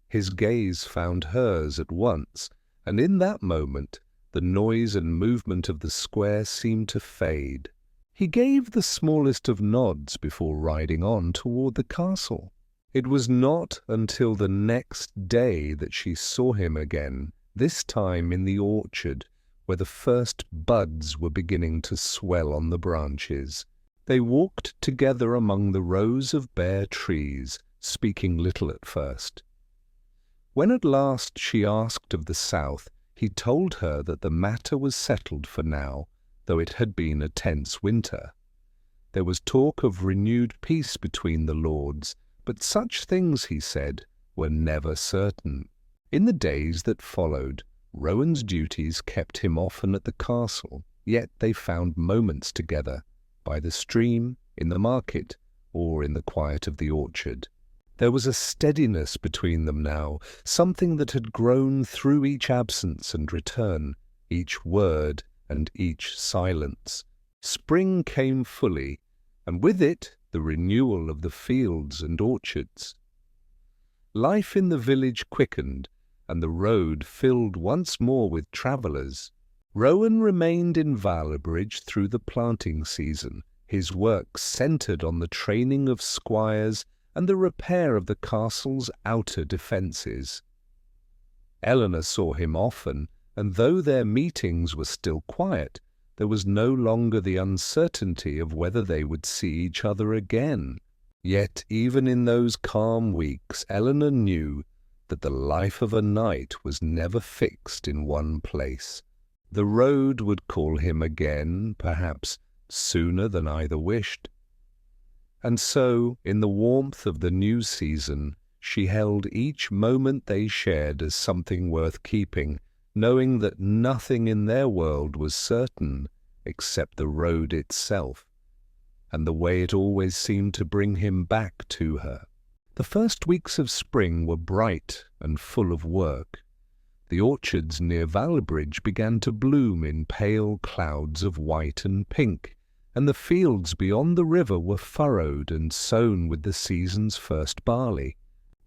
His gaze found hers at once, and in that moment the noise and movement of the square seemed to fade. He gave the smallest of nods before riding on toward the castle. It was not until the next day that she saw him again, this time in the orchard, where the first buds were beginning to swell on the branches. They walked together among the rows of bare trees, speaking little at first. When at last she asked of the south, he told her that the matter was settled for now, though it had been a tense winter. There was talk of renewed peace between the lords, but such things, he said, were never certain. In the days that followed, Rowan's duties kept him often at the castle, yet they found moments together, by the stream, in the market, or in the quiet of the orchard. There was a steadiness between them now, something that had grown through each absence and return, each word and each silence. Spring came fully, and with it the renewal of the fields and orchards. Life in the village quickened, and the road filled once more with travellers. Rowan remained in Valabridge through the planting season, his work centred on the training of squires and the repair of the castle's outer defences. Eleanor saw him often, and though their meetings were still quiet, there was no longer the uncertainty of whether they would see each other again. Yet even in those calm weeks, Eleanor knew that the life of a knight was never fixed in one place. The road would call him again, perhaps sooner than either wished. And so, in the warmth of the new season, she held each moment they shared as something worth keeping, knowing that nothing in their world was certain except the road itself, and the way it always seemed to bring him back to her. The first weeks of spring were bright and full of work. The orchards near Valabridge began to bloom in pale clouds of white and pink, and the fields beyond the river were furrowed and sown with the season's first barley.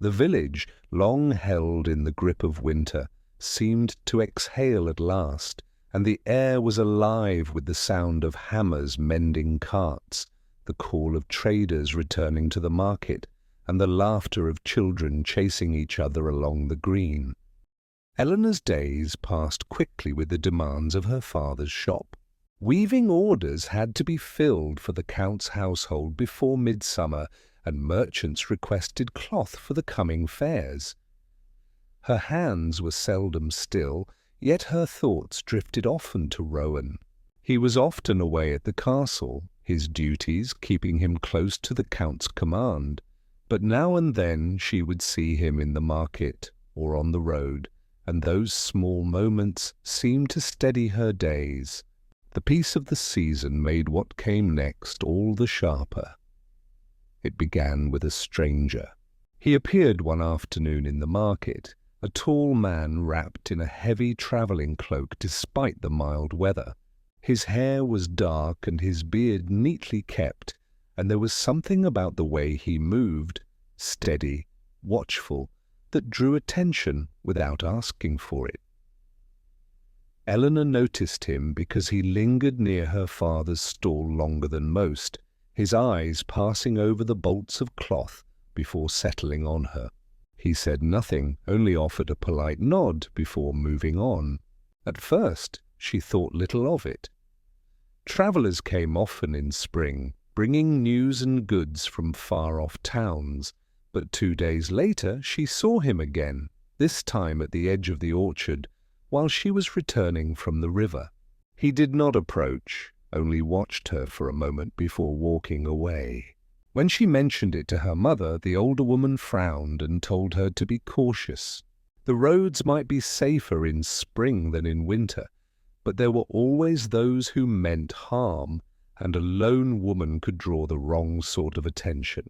The village, long held in the grip of winter, seemed to exhale at last, and the air was alive with the sound of hammers mending carts, the call of traders returning to the market, and the laughter of children chasing each other along the green. Eleanor's days passed quickly with the demands of her father's shop. Weaving orders had to be filled for the Count's household before midsummer, and merchants requested cloth for the coming fairs. Her hands were seldom still, yet her thoughts drifted often to Rowan. He was often away at the castle, his duties keeping him close to the Count's command, but now and then she would see him in the market or on the road, and those small moments seemed to steady her days. The peace of the season made what came next all the sharper. It began with a stranger. He appeared one afternoon in the market, a tall man wrapped in a heavy travelling cloak despite the mild weather. His hair was dark and his beard neatly kept, and there was something about the way he moved, steady, watchful, that drew attention without asking for it. Eleanor noticed him because he lingered near her father's stall longer than most, his eyes passing over the bolts of cloth before settling on her. He said nothing, only offered a polite nod before moving on. At first, she thought little of it. Travellers came often in spring, bringing news and goods from far-off towns, but 2 days later she saw him again, this time at the edge of the orchard, while she was returning from the river. He did not approach, only watched her for a moment before walking away. When she mentioned it to her mother, the older woman frowned and told her to be cautious. The roads might be safer in spring than in winter, but there were always those who meant harm, and a lone woman could draw the wrong sort of attention.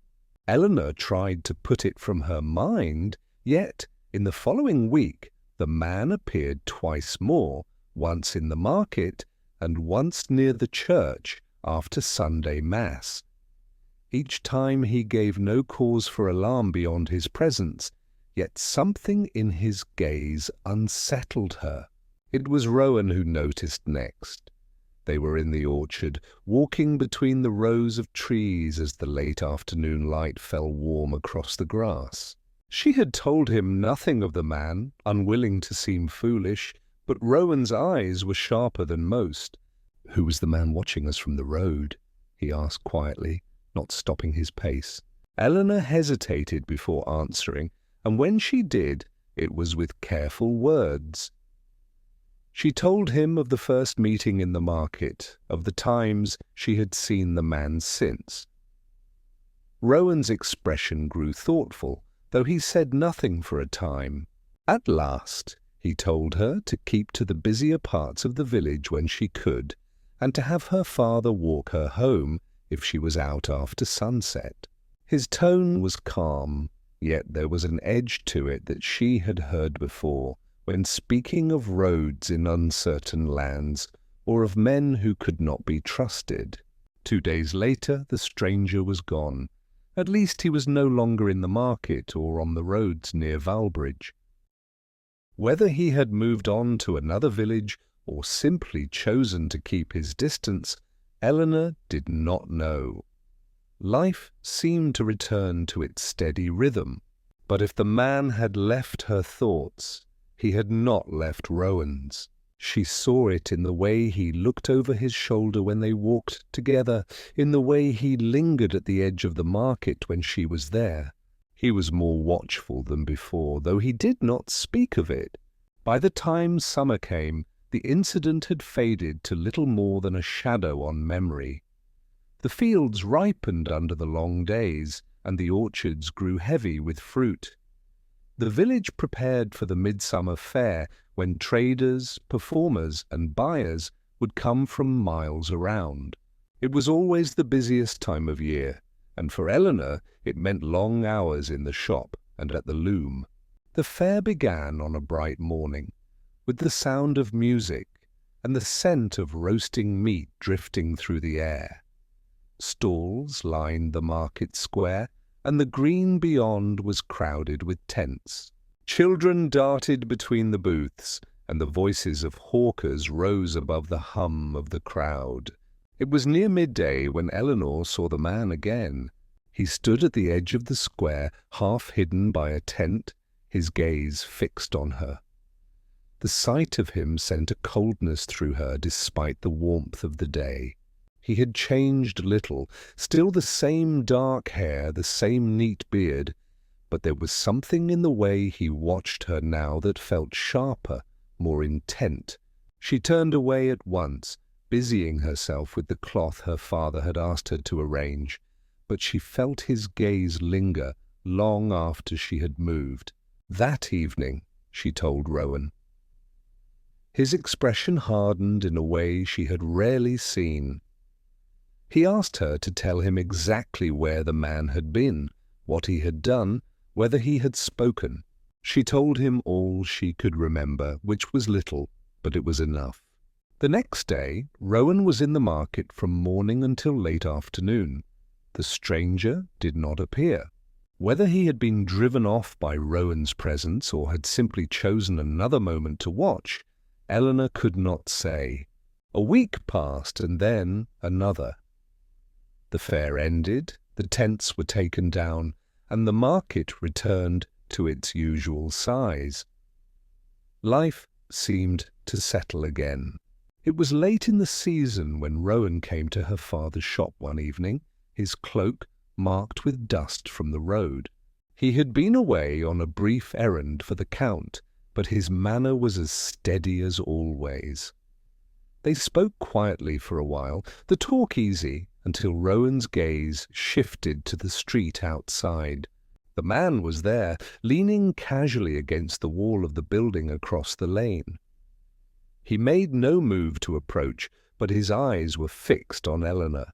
Eleanor tried to put it from her mind, yet in the following week the man appeared twice more, once in the market and once near the church after Sunday Mass. Each time he gave no cause for alarm beyond his presence, yet something in his gaze unsettled her. It was Rowan who noticed next. They were in the orchard, walking between the rows of trees as the late afternoon light fell warm across the grass. She had told him nothing of the man, unwilling to seem foolish, but Rowan's eyes were sharper than most. "Who was the man watching us from the road?" he asked quietly, not stopping his pace. Eleanor hesitated before answering, and when she did, it was with careful words. She told him of the first meeting in the market, of the times she had seen the man since. Rowan's expression grew thoughtful, though he said nothing for a time. At last, he told her to keep to the busier parts of the village when she could, and to have her father walk her home if she was out after sunset. His tone was calm, yet there was an edge to it that she had heard before, when speaking of roads in uncertain lands, or of men who could not be trusted. 2 days later, the stranger was gone. At least he was no longer in the market or on the roads near Valbridge. Whether he had moved on to another village or simply chosen to keep his distance, Eleanor did not know. Life seemed to return to its steady rhythm, but if the man had left her thoughts, he had not left Rowan's. She saw it in the way he looked over his shoulder when they walked together, in the way he lingered at the edge of the market when she was there. He was more watchful than before, though he did not speak of it. By the time summer came, the incident had faded to little more than a shadow on memory. The fields ripened under the long days, and the orchards grew heavy with fruit. The village prepared for the midsummer fair, when traders, performers, and buyers would come from miles around. It was always the busiest time of year, and for Eleanor it meant long hours in the shop and at the loom. The fair began on a bright morning, with the sound of music and the scent of roasting meat drifting through the air. Stalls lined the market square, and the green beyond was crowded with tents. Children darted between the booths, and the voices of hawkers rose above the hum of the crowd. It was near midday when Eleanor saw the man again. He stood at the edge of the square, half hidden by a tent, his gaze fixed on her. The sight of him sent a coldness through her despite the warmth of the day. He had changed little, still the same dark hair, the same neat beard, but there was something in the way he watched her now that felt sharper, more intent. She turned away at once, busying herself with the cloth her father had asked her to arrange, but she felt his gaze linger long after she had moved. That evening, she told Rowan. His expression hardened in a way she had rarely seen. He asked her to tell him exactly where the man had been, what he had done, whether he had spoken. She told him all she could remember, which was little, but it was enough. The next day, Rowan was in the market from morning until late afternoon. The stranger did not appear. Whether he had been driven off by Rowan's presence or had simply chosen another moment to watch, Eleanor could not say. A week passed, and then another. The fair ended, the tents were taken down, and the market returned to its usual size. Life seemed to settle again. It was late in the season when Rowan came to her father's shop one evening, his cloak marked with dust from the road. He had been away on a brief errand for the Count, but his manner was as steady as always. They spoke quietly for a while, the talk easy, until Rowan's gaze shifted to the street outside. The man was there, leaning casually against the wall of the building across the lane. He made no move to approach, but his eyes were fixed on Eleanor.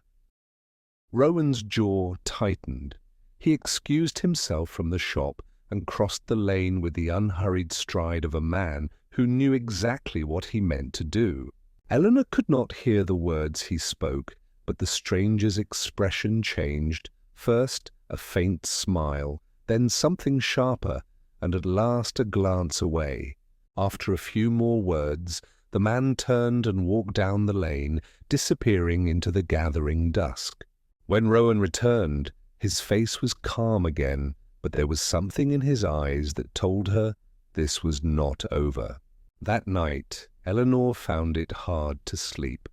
Rowan's jaw tightened. He excused himself from the shop and crossed the lane with the unhurried stride of a man who knew exactly what he meant to do. Eleanor could not hear the words he spoke, but the stranger's expression changed, first a faint smile, then something sharper, and at last a glance away. After a few more words, the man turned and walked down the lane, disappearing into the gathering dusk. When Rowan returned, his face was calm again, but there was something in his eyes that told her this was not over. That night, Eleanor found it hard to sleep.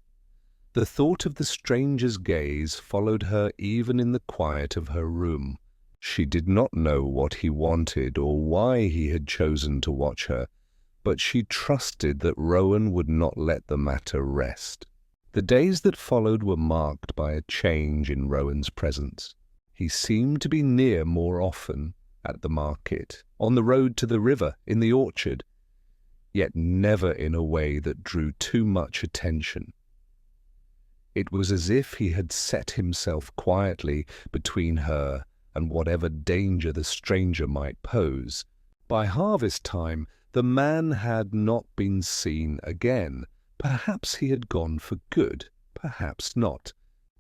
The thought of the stranger's gaze followed her even in the quiet of her room. She did not know what he wanted or why he had chosen to watch her, but she trusted that Rowan would not let the matter rest. The days that followed were marked by a change in Rowan's presence. He seemed to be near more often, at the market, on the road to the river, in the orchard, yet never in a way that drew too much attention. It was as if he had set himself quietly between her and whatever danger the stranger might pose. By harvest time, the man had not been seen again. Perhaps he had gone for good, perhaps not.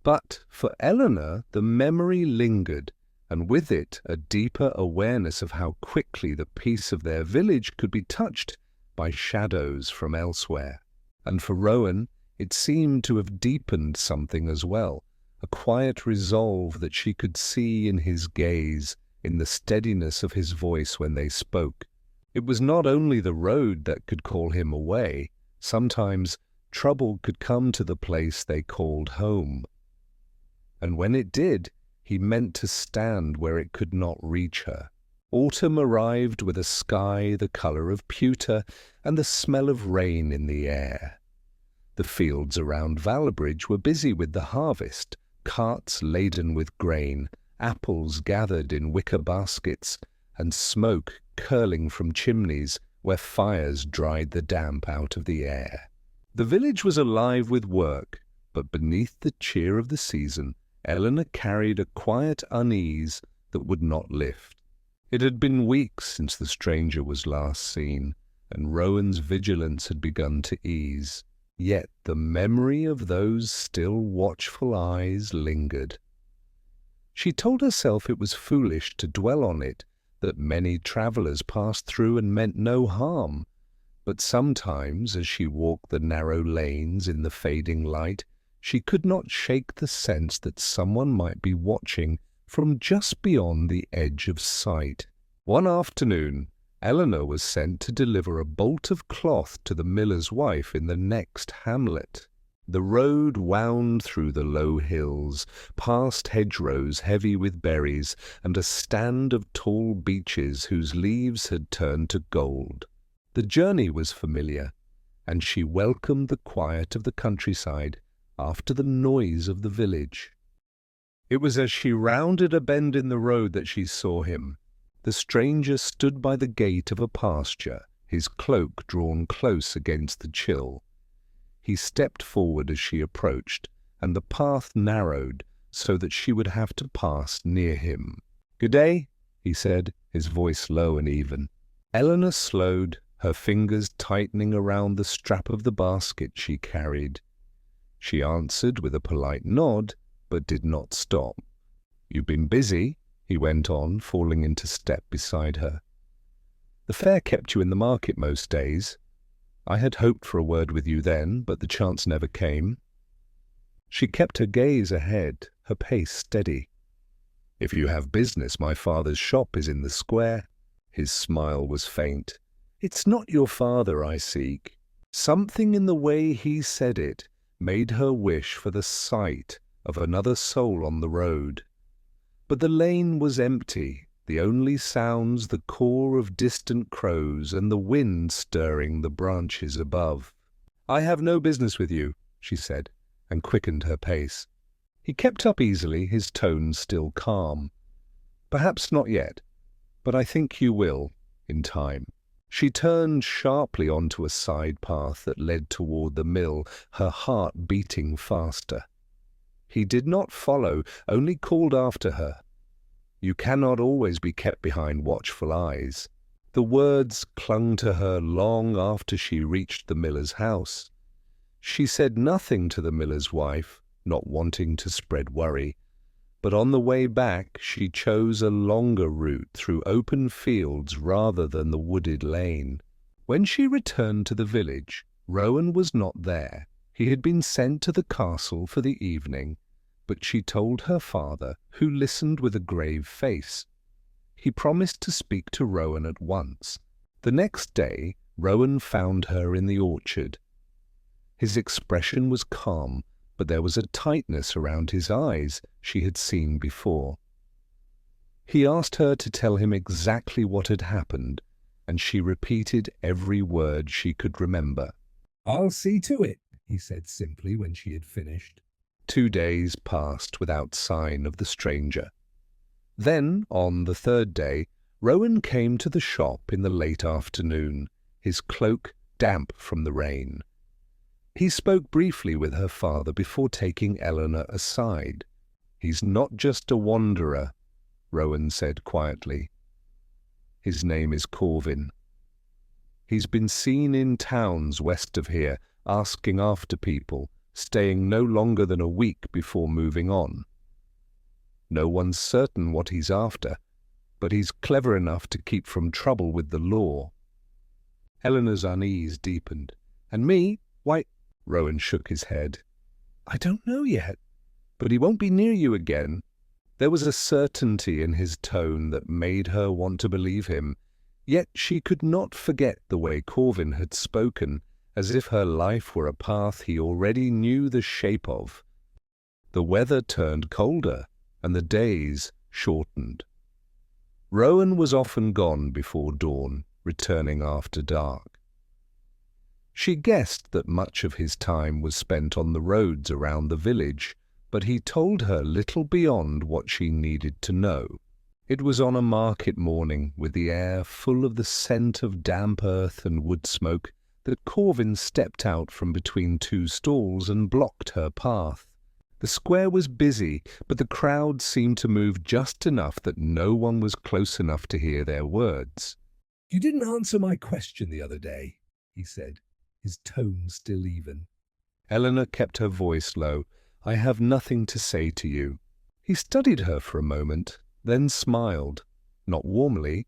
But for Eleanor, the memory lingered, and with it a deeper awareness of how quickly the peace of their village could be touched by shadows from elsewhere. And for Rowan, it seemed to have deepened something as well, a quiet resolve that she could see in his gaze, in the steadiness of his voice when they spoke. It was not only the road that could call him away. Sometimes trouble could come to the place they called home. And when it did, he meant to stand where it could not reach her. Autumn arrived with a sky the colour of pewter and the smell of rain in the air. The fields around Valbridge were busy with the harvest, carts laden with grain, apples gathered in wicker baskets, and smoke curling from chimneys where fires dried the damp out of the air. The village was alive with work, but beneath the cheer of the season, Eleanor carried a quiet unease that would not lift. It had been weeks since the stranger was last seen, and Rowan's vigilance had begun to ease. Yet the memory of those still watchful eyes lingered. She told herself it was foolish to dwell on it, that many travellers passed through and meant no harm. But sometimes, as she walked the narrow lanes in the fading light, she could not shake the sense that someone might be watching from just beyond the edge of sight. One afternoon, Eleanor was sent to deliver a bolt of cloth to the miller's wife in the next hamlet. The road wound through the low hills, past hedgerows heavy with berries, and a stand of tall beeches whose leaves had turned to gold. The journey was familiar, and she welcomed the quiet of the countryside after the noise of the village. It was as she rounded a bend in the road that she saw him. The stranger stood by the gate of a pasture, his cloak drawn close against the chill. He stepped forward as she approached, and the path narrowed so that she would have to pass near him. "Good day," he said, his voice low and even. Eleanor slowed, her fingers tightening around the strap of the basket she carried. She answered with a polite nod, but did not stop. "You've been busy," he went on, falling into step beside her. "The fair kept you in the market most days. I had hoped for a word with you then, but the chance never came." She kept her gaze ahead, her pace steady. "If you have business, my father's shop is in the square." His smile was faint. "It's not your father I seek." Something in the way he said it made her wish for the sight of another soul on the road. But the lane was empty, the only sounds the call of distant crows and the wind stirring the branches above. "I have no business with you," she said, and quickened her pace. He kept up easily, his tone still calm. "Perhaps not yet, but I think you will, in time." She turned sharply onto a side path that led toward the mill, her heart beating faster. He did not follow, only called after her. You cannot always be kept behind watchful eyes. The words clung to her long after she reached the miller's house. She said nothing to the miller's wife, not wanting to spread worry, but on the way back she chose a longer route through open fields rather than the wooded lane. When she returned to the village, Rowan was not there. He had been sent to the castle for the evening, but she told her father, who listened with a grave face. He promised to speak to Rowan at once. The next day, Rowan found her in the orchard. His expression was calm, but there was a tightness around his eyes she had seen before. He asked her to tell him exactly what had happened, and she repeated every word she could remember. "I'll see to it," he said simply when she had finished. 2 days passed without sign of the stranger. Then, on the third day, Rowan came to the shop in the late afternoon, his cloak damp from the rain. He spoke briefly with her father before taking Eleanor aside. "He's not just a wanderer," Rowan said quietly. "His name is Corvin. He's been seen in towns west of here, asking after people, staying no longer than a week before moving on. No one's certain what he's after, but he's clever enough to keep from trouble with the law." Eleanor's unease deepened. "And me? Why—" Rowan shook his head. "I don't know yet, but he won't be near you again." There was a certainty in his tone that made her want to believe him, yet she could not forget the way Corvin had spoken, as if her life were a path he already knew the shape of. The weather turned colder, and the days shortened. Rowan was often gone before dawn, returning after dark. She guessed that much of his time was spent on the roads around the village, but he told her little beyond what she needed to know. It was on a market morning, with the air full of the scent of damp earth and wood smoke, that Corvin stepped out from between 2 stalls and blocked her path. The square was busy, but the crowd seemed to move just enough that no one was close enough to hear their words. "You didn't answer my question the other day," he said, his tone still even. Eleanor kept her voice low. "I have nothing to say to you." He studied her for a moment, then smiled, not warmly,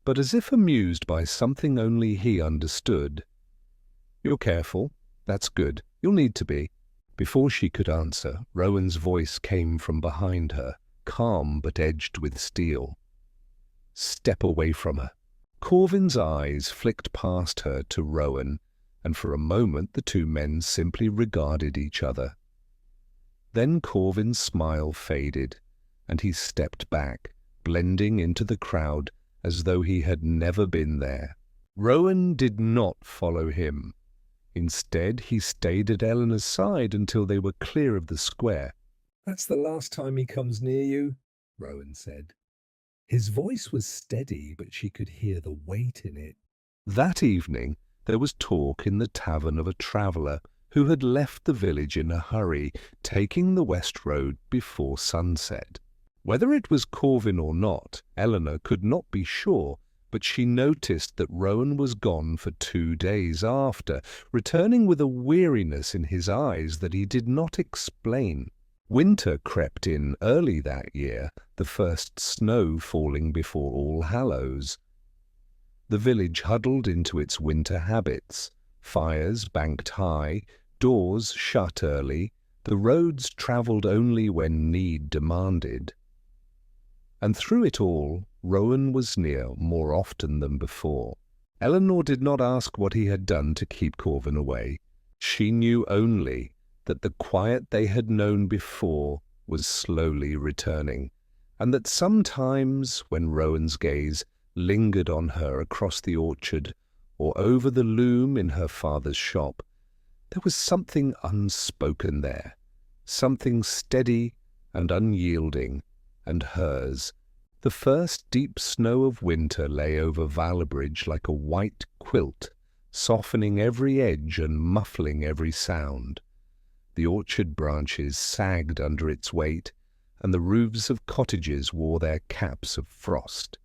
but as if amused by something only he understood. "You're careful. That's good. You'll need to be." Before she could answer, Rowan's voice came from behind her, calm but edged with steel. "Step away from her." Corvin's eyes flicked past her to Rowan, and for a moment the two men simply regarded each other. Then Corvin's smile faded, and he stepped back, blending into the crowd as though he had never been there. Rowan did not follow him. Instead, he stayed at Eleanor's side until they were clear of the square. "That's the last time he comes near you," Rowan said. His voice was steady, but she could hear the weight in it. That evening, there was talk in the tavern of a traveller who had left the village in a hurry, taking the west road before sunset. Whether it was Corvin or not, Eleanor could not be sure, but she noticed that Rowan was gone for 2 days after, returning with a weariness in his eyes that he did not explain. Winter crept in early that year, the first snow falling before All Hallows. The village huddled into its winter habits, fires banked high, doors shut early, the roads travelled only when need demanded. And through it all, Rowan was near more often than before. Eleanor did not ask what he had done to keep Corvin away. She knew only that the quiet they had known before was slowly returning, and that sometimes, when Rowan's gaze lingered on her across the orchard or over the loom in her father's shop, there was something unspoken there, something steady and unyielding, and hers. The first deep snow of winter lay over Valabridge like a white quilt, softening every edge and muffling every sound. The orchard branches sagged under its weight, and the roofs of cottages wore their caps of frost.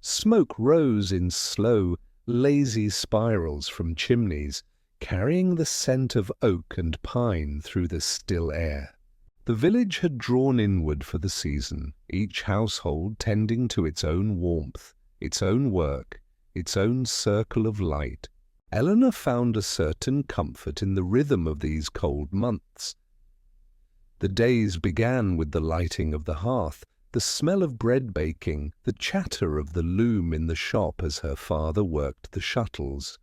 Smoke rose in slow, lazy spirals from chimneys, carrying the scent of oak and pine through the still air. The village had drawn inward for the season, each household tending to its own warmth, its own work, its own circle of light. Eleanor found a certain comfort in the rhythm of these cold months. The days began with the lighting of the hearth, the smell of bread baking, the chatter of the loom in the shop as her father worked the shuttles.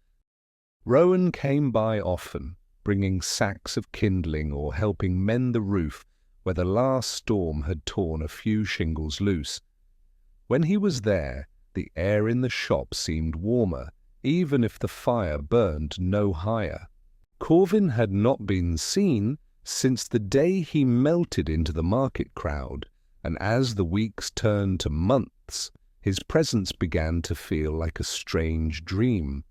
Rowan came by often, bringing sacks of kindling or helping mend the roof where the last storm had torn a few shingles loose. When he was there, the air in the shop seemed warmer, even if the fire burned no higher. Corvin had not been seen since the day he melted into the market crowd, and as the weeks turned to months, his presence began to feel like a strange dream,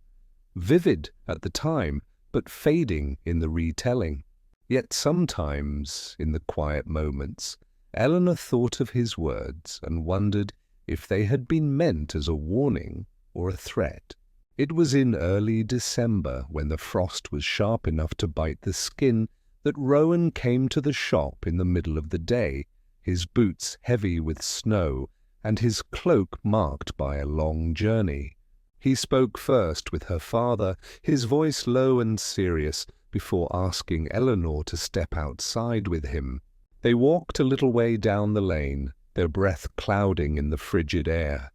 vivid at the time, but fading in the retelling. Yet sometimes, in the quiet moments, Eleanor thought of his words and wondered if they had been meant as a warning or a threat. It was in early December, when the frost was sharp enough to bite the skin, that Rowan came to the shop in the middle of the day, his boots heavy with snow and his cloak marked by a long journey. He spoke first with her father, his voice low and serious, before asking Eleanor to step outside with him. They walked a little way down the lane, their breath clouding in the frigid air.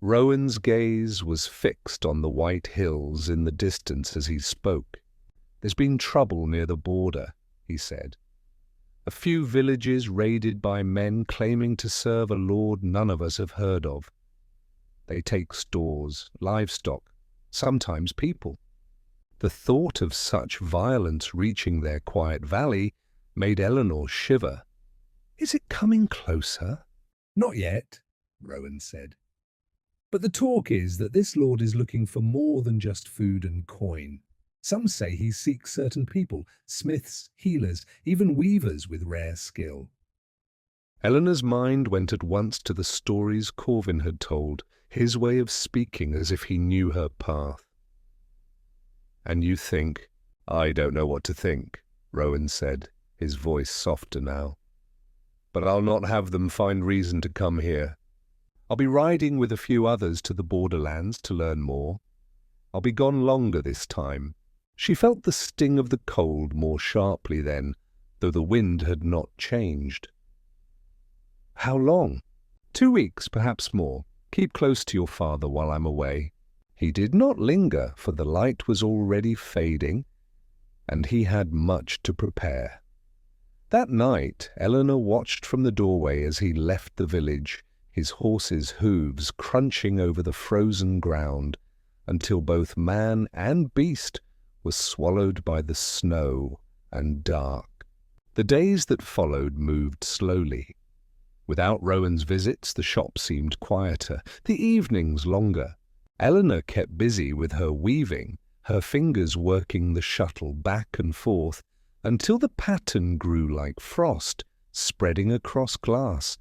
Rowan's gaze was fixed on the white hills in the distance as he spoke. "There's been trouble near the border," he said. "A few villages raided by men claiming to serve a lord none of us have heard of. They take stores, livestock, sometimes people." The thought of such violence reaching their quiet valley made Eleanor shiver. "Is it coming closer?" "Not yet," Rowan said. "But the talk is that this lord is looking for more than just food and coin. Some say he seeks certain people, smiths, healers, even weavers with rare skill." Eleanor's mind went at once to the stories Corvin had told, his way of speaking as if he knew her path. "And you think—" "I don't know what to think," Rowan said, his voice softer now. "But I'll not have them find reason to come here. I'll be riding with a few others to the borderlands to learn more. I'll be gone longer this time." She felt the sting of the cold more sharply then, though the wind had not changed. "How long?" "2 weeks, perhaps more. Keep close to your father while I'm away." He did not linger, for the light was already fading, and he had much to prepare. That night, Eleanor watched from the doorway as he left the village, his horse's hooves crunching over the frozen ground, until both man and beast was swallowed by the snow and dark. The days that followed moved slowly. Without Rowan's visits, the shop seemed quieter, the evenings longer. Eleanor kept busy with her weaving, her fingers working the shuttle back and forth, until the pattern grew like frost, spreading across glass.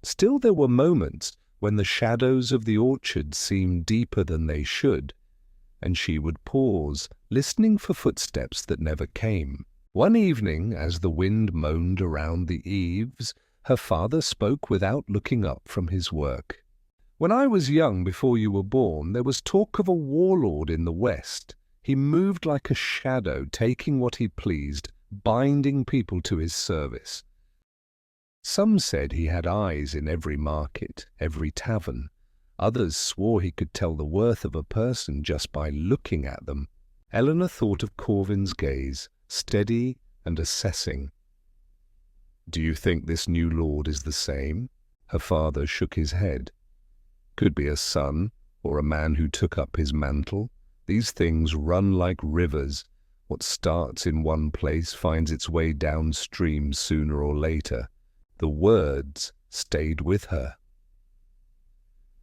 Still there were moments when the shadows of the orchard seemed deeper than they should, and she would pause, listening for footsteps that never came. One evening, as the wind moaned around the eaves, her father spoke without looking up from his work. "When I was young, before you were born, there was talk of a warlord in the west. He moved like a shadow, taking what he pleased, binding people to his service. Some said he had eyes in every market, every tavern. Others swore he could tell the worth of a person just by looking at them." Eleanor thought of Corvin's gaze, steady and assessing. "Do you think this new lord is the same?" Her father shook his head. "Could be a son, or a man who took up his mantle. These things run like rivers. What starts in one place finds its way downstream sooner or later." The words stayed with her.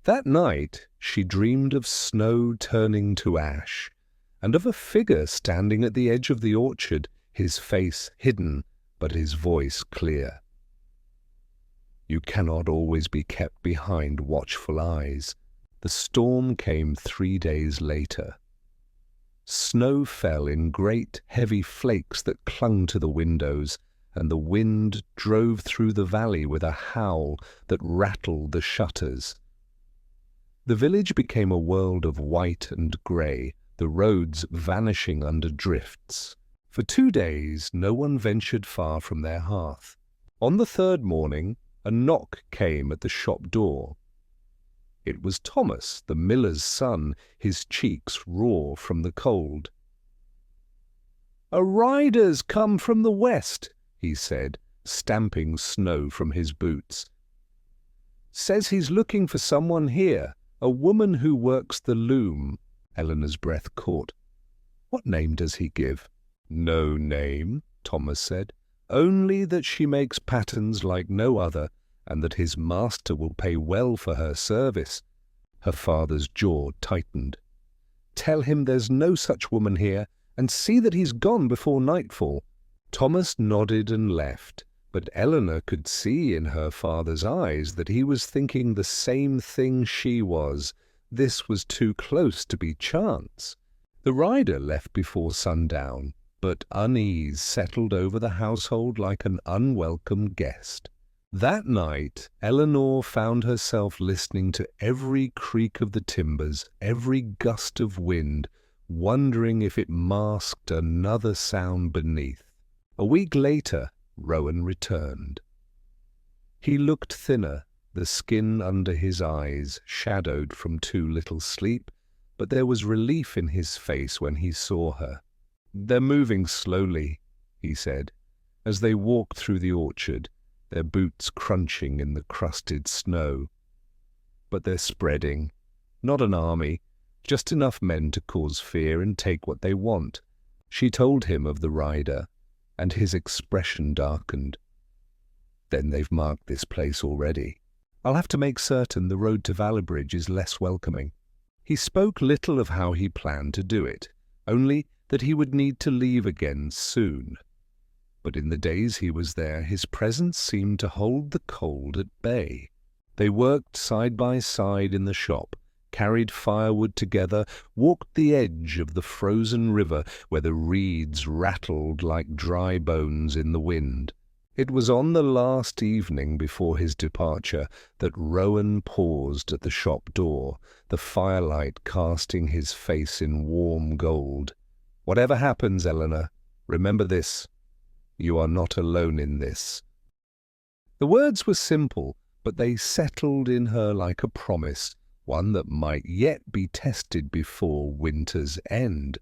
That night she dreamed of snow turning to ash, and of a figure standing at the edge of the orchard, his face hidden, but his voice clear. You cannot always be kept behind watchful eyes. The storm came 3 days later. Snow fell in great, heavy flakes that clung to the windows, and the wind drove through the valley with a howl that rattled the shutters. The village became a world of white and grey, the roads vanishing under drifts. For 2 days no one ventured far from their hearth. On the third morning a knock came at the shop door. It was Thomas, the miller's son, his cheeks raw from the cold. "A rider's come from the west," he said, stamping snow from his boots. "Says he's looking for someone here, a woman who works the loom." Eleanor's breath caught. "What name does he give?" "No name," Thomas said. "Only that she makes patterns like no other, and that his master will pay well for her service." Her father's jaw tightened. "Tell him there's no such woman here, and see that he's gone before nightfall." Thomas nodded and left, but Eleanor could see in her father's eyes that he was thinking the same thing she was. This was too close to be chance. The rider left before sundown, but unease settled over the household like an unwelcome guest. That night, Eleanor found herself listening to every creak of the timbers, every gust of wind, wondering if it masked another sound beneath. A week later, Rowan returned. He looked thinner, the skin under his eyes shadowed from too little sleep, but there was relief in his face when he saw her. "They're moving slowly," he said, as they walked through the orchard, their boots crunching in the crusted snow. "But they're spreading. Not an army, just enough men to cause fear and take what they want." She told him of the rider, and his expression darkened. "Then they've marked this place already. I'll have to make certain the road to Valibridge is less welcoming." He spoke little of how he planned to do it, only that he would need to leave again soon. But in the days he was there, his presence seemed to hold the cold at bay. They worked side by side in the shop, carried firewood together, walked the edge of the frozen river where the reeds rattled like dry bones in the wind. It was on the last evening before his departure that Rowan paused at the shop door, the firelight casting his face in warm gold. "Whatever happens, Eleanor, remember this. You are not alone in this." The words were simple, but they settled in her like a promise, one that might yet be tested before winter's end.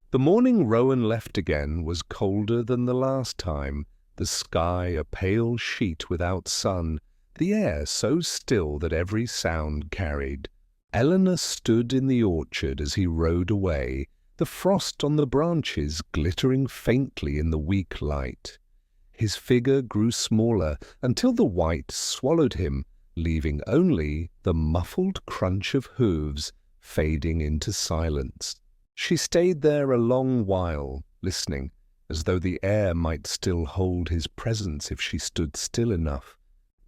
The morning Rowan left again was colder than the last time, the sky a pale sheet without sun, the air so still that every sound carried. Eleanor stood in the orchard as he rode away, the frost on the branches glittering faintly in the weak light. His figure grew smaller until the white swallowed him, leaving only the muffled crunch of hooves fading into silence. She stayed there a long while, listening, as though the air might still hold his presence if she stood still enough.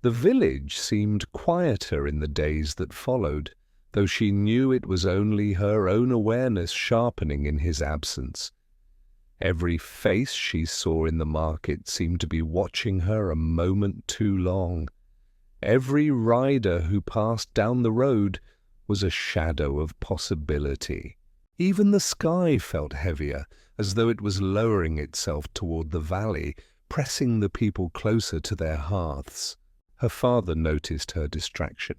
The village seemed quieter in the days that followed, though she knew it was only her own awareness sharpening in his absence. Every face she saw in the market seemed to be watching her a moment too long. Every rider who passed down the road was a shadow of possibility. Even the sky felt heavier, as though it was lowering itself toward the valley, pressing the people closer to their hearths. Her father noticed her distraction.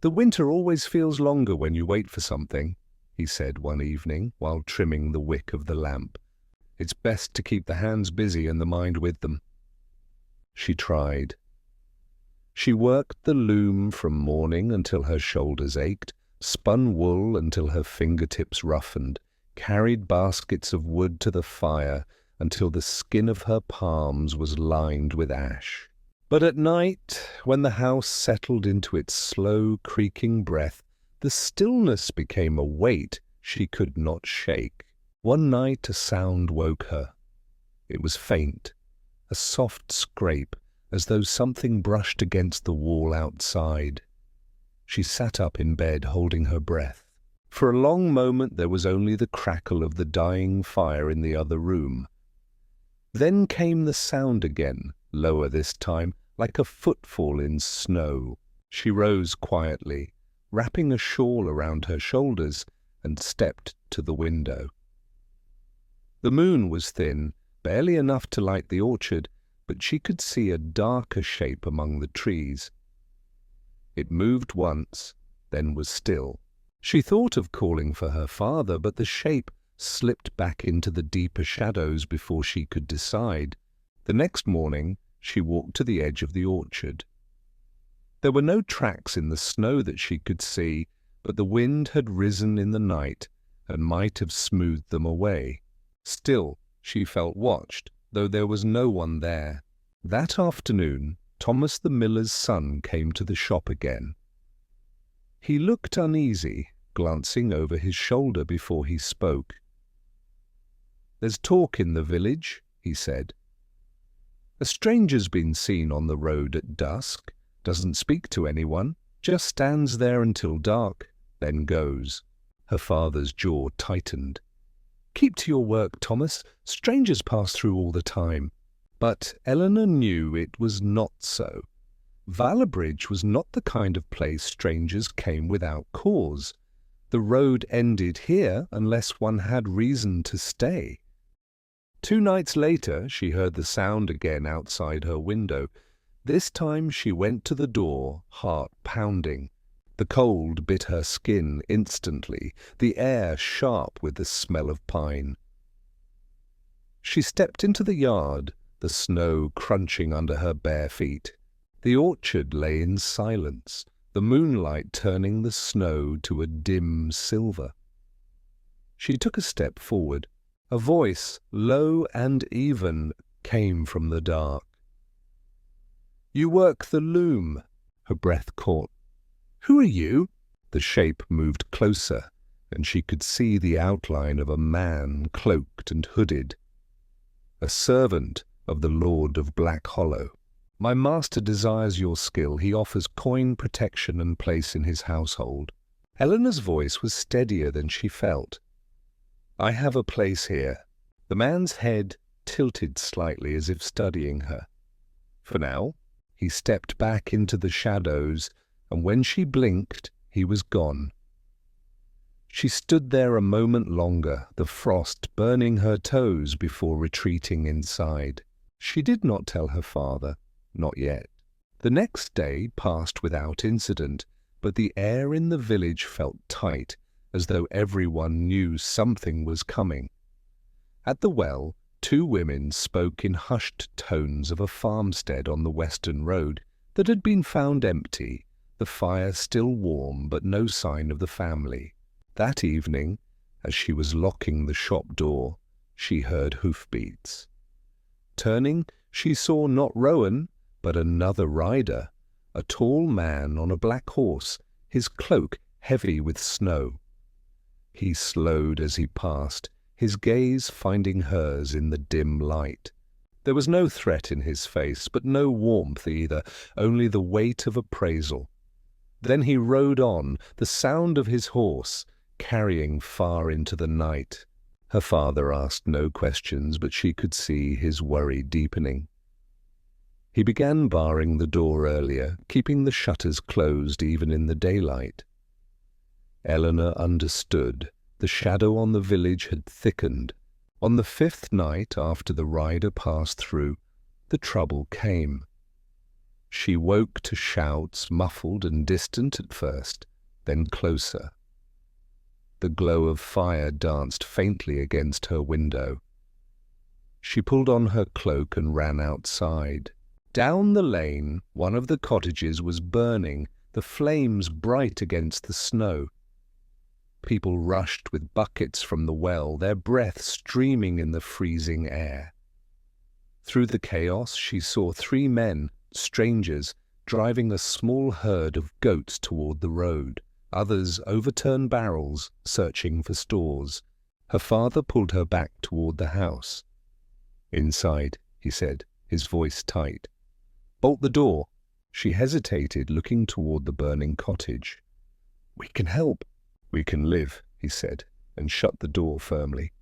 "The winter always feels longer when you wait for something," he said one evening while trimming the wick of the lamp. "It's best to keep the hands busy and the mind with them." She tried. She worked the loom from morning until her shoulders ached, spun wool until her fingertips roughened, carried baskets of wood to the fire until the skin of her palms was lined with ash. But at night, when the house settled into its slow, creaking breath, the stillness became a weight she could not shake. One night a sound woke her. It was faint, a soft scrape, as though something brushed against the wall outside. She sat up in bed, holding her breath. For a long moment there was only the crackle of the dying fire in the other room. Then came the sound again, lower this time, like a footfall in snow. She rose quietly, wrapping a shawl around her shoulders, and stepped to the window. The moon was thin, barely enough to light the orchard, but she could see a darker shape among the trees. It moved once, then was still. She thought of calling for her father, but the shape slipped back into the deeper shadows before she could decide. The next morning, she walked to the edge of the orchard. There were no tracks in the snow that she could see, but the wind had risen in the night and might have smoothed them away. Still, she felt watched, though there was no one there. That afternoon, Thomas the miller's son came to the shop again. He looked uneasy, glancing over his shoulder before he spoke. "There's talk in the village," he said. "A stranger's been seen on the road at dusk, doesn't speak to anyone, just stands there until dark, then goes." Her father's jaw tightened. "Keep to your work, Thomas. Strangers pass through all the time." But Eleanor knew it was not so. Valabridge was not the kind of place strangers came without cause. The road ended here unless one had reason to stay. 2 nights later, she heard the sound again outside her window. This time she went to the door, heart pounding. The cold bit her skin instantly, the air sharp with the smell of pine. She stepped into the yard, the snow crunching under her bare feet. The orchard lay in silence, the moonlight turning the snow to a dim silver. She took a step forward. A voice, low and even, came from the dark. "You work the loom." Her breath caught. "Who are you?" The shape moved closer, and she could see the outline of a man cloaked and hooded. "A servant of the Lord of Black Hollow. My master desires your skill. He offers coin protection and place in his household." Eleanor's voice was steadier than she felt. "I have a place here." The man's head tilted slightly as if studying her. For now, he stepped back into the shadows, and when she blinked, he was gone. She stood there a moment longer, the frost burning her toes before retreating inside. She did not tell her father, not yet. The next day passed without incident, but the air in the village felt tight, as though everyone knew something was coming. At the well, 2 women spoke in hushed tones of a farmstead on the western road that had been found empty, the fire still warm but no sign of the family. That evening, as she was locking the shop door, she heard hoofbeats. Turning, she saw not Rowan, but another rider, a tall man on a black horse, his cloak heavy with snow. He slowed as he passed, his gaze finding hers in the dim light. There was no threat in his face, but no warmth either, only the weight of appraisal. Then he rode on, the sound of his horse, carrying far into the night. Her father asked no questions, but she could see his worry deepening. He began barring the door earlier, keeping the shutters closed even in the daylight. Eleanor understood. The shadow on the village had thickened. On the 5th night after the rider passed through, the trouble came. She woke to shouts, muffled and distant at first, then closer. The glow of fire danced faintly against her window. She pulled on her cloak and ran outside. Down the lane, one of the cottages was burning, the flames bright against the snow. People rushed with buckets from the well, their breath streaming in the freezing air. Through the chaos she saw 3 men, strangers driving a small herd of goats toward the road. Others overturned barrels, searching for stores. Her father pulled her back toward the house. "Inside," he said, his voice tight. "Bolt the door." She hesitated, looking toward the burning cottage. "We can help." "We can live," he said, and shut the door firmly.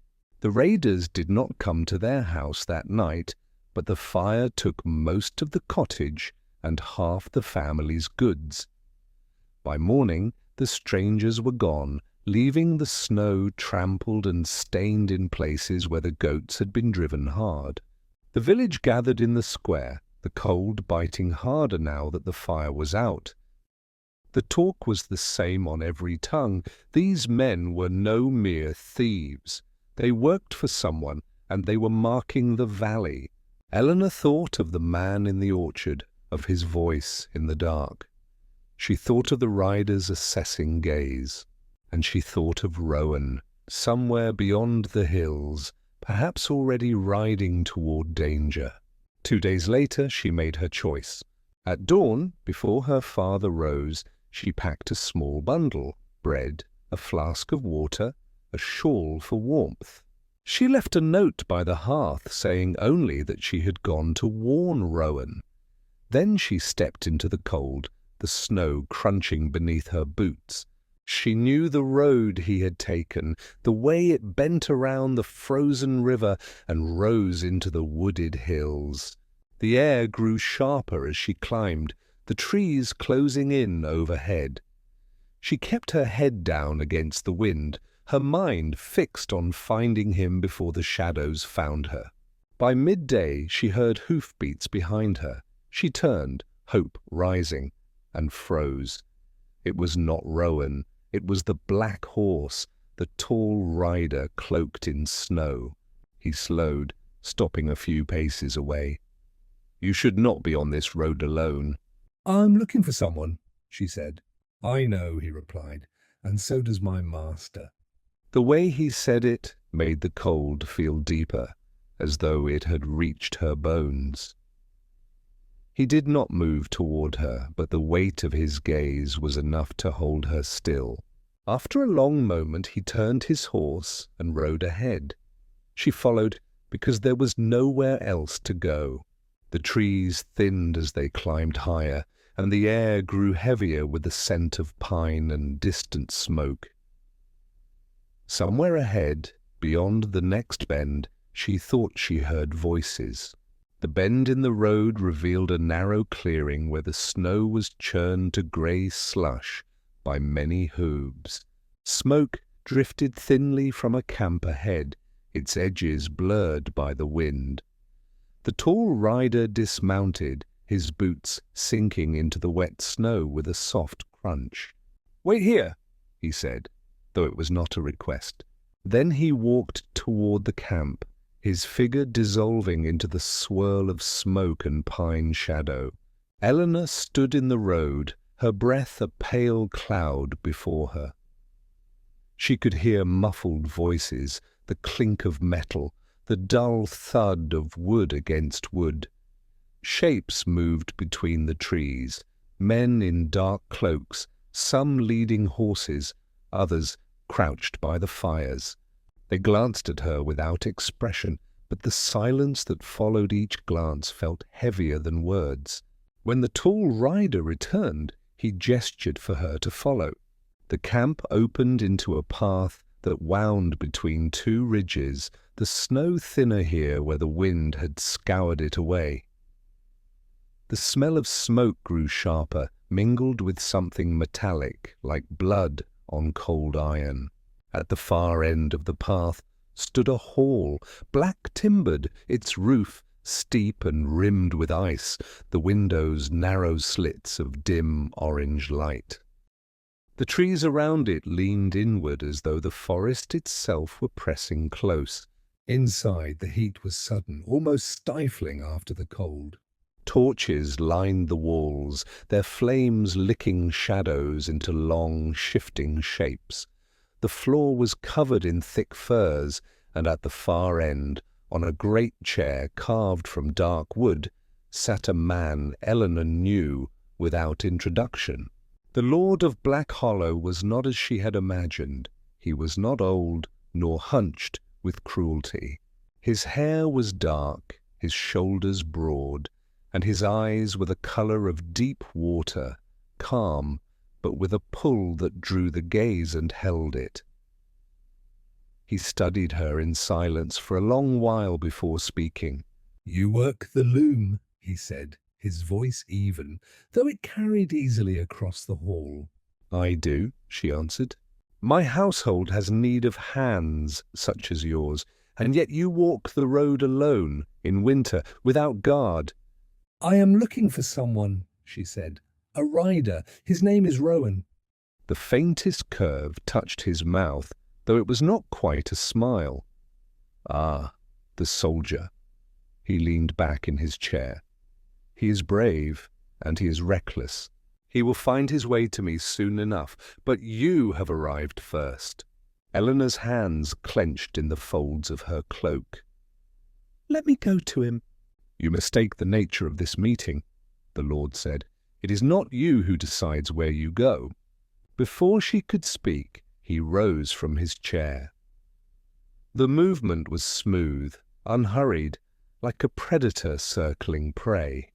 The raiders did not come to their house that night, but the fire took most of the cottage and half the family's goods. By morning, the strangers were gone, leaving the snow trampled and stained in places where the goats had been driven hard. The village gathered in the square, the cold biting harder now that the fire was out. The talk was the same on every tongue. These men were no mere thieves. They worked for someone, and they were marking the valley. Eleanor thought of the man in the orchard, of his voice in the dark. She thought of the rider's assessing gaze, and she thought of Rowan, somewhere beyond the hills, perhaps already riding toward danger. 2 days later, she made her choice. At dawn, before her father rose, she packed a small bundle, bread, a flask of water, a shawl for warmth. She left a note by the hearth saying only that she had gone to warn Rowan. Then she stepped into the cold, the snow crunching beneath her boots. She knew the road he had taken, the way it bent around the frozen river and rose into the wooded hills. The air grew sharper as she climbed, the trees closing in overhead. She kept her head down against the wind, her mind fixed on finding him before the shadows found her. By midday she heard hoofbeats behind her. She turned, hope rising, and froze. It was not Rowan. It was the black horse, the tall rider cloaked in snow. He slowed, stopping a few paces away. "You should not be on this road alone." "I'm looking for someone," she said. "I know," he replied, "and so does my master." The way he said it made the cold feel deeper, as though it had reached her bones. He did not move toward her, but the weight of his gaze was enough to hold her still. After a long moment he turned his horse and rode ahead. She followed because there was nowhere else to go. The trees thinned as they climbed higher, and the air grew heavier with the scent of pine and distant smoke. Somewhere ahead, beyond the next bend, she thought she heard voices. The bend in the road revealed a narrow clearing where the snow was churned to grey slush by many hooves. Smoke drifted thinly from a camp ahead, its edges blurred by the wind. The tall rider dismounted, his boots sinking into the wet snow with a soft crunch. "Wait here," he said, though it was not a request. Then he walked toward the camp, his figure dissolving into the swirl of smoke and pine shadow. Eleanor stood in the road, her breath a pale cloud before her. She could hear muffled voices, the clink of metal, the dull thud of wood against wood. Shapes moved between the trees, men in dark cloaks, some leading horses, others crouched by the fires. They glanced at her without expression, but the silence that followed each glance felt heavier than words. When the tall rider returned, he gestured for her to follow. The camp opened into a path that wound between two ridges, the snow thinner here where the wind had scoured it away. The smell of smoke grew sharper, mingled with something metallic, like blood on cold iron. At the far end of the path stood a hall, black-timbered, its roof steep and rimmed with ice, the windows narrow slits of dim orange light. The trees around it leaned inward as though the forest itself were pressing close. Inside, the heat was sudden, almost stifling after the cold. Torches lined the walls, their flames licking shadows into long, shifting shapes. The floor was covered in thick furs, and at the far end, on a great chair carved from dark wood, sat a man Eleanor knew without introduction. The Lord of Black Hollow was not as she had imagined. He was not old, nor hunched with cruelty. His hair was dark, his shoulders broad, and his eyes were the color of deep water, calm, but with a pull that drew the gaze and held it. He studied her in silence for a long while before speaking. "You work the loom," he said, his voice even, though it carried easily across the hall. "I do," she answered. "My household has need of hands such as yours, and yet you walk the road alone, in winter, without guard." "I am looking for someone," she said. "A rider. His name is Rowan." The faintest curve touched his mouth, though it was not quite a smile. "Ah, the soldier." He leaned back in his chair. "He is brave, and he is reckless. He will find his way to me soon enough, but you have arrived first." Eleanor's hands clenched in the folds of her cloak. "Let me go to him." "You mistake the nature of this meeting," the Lord said. "It is not you who decides where you go." Before she could speak, he rose from his chair. The movement was smooth, unhurried, like a predator circling prey.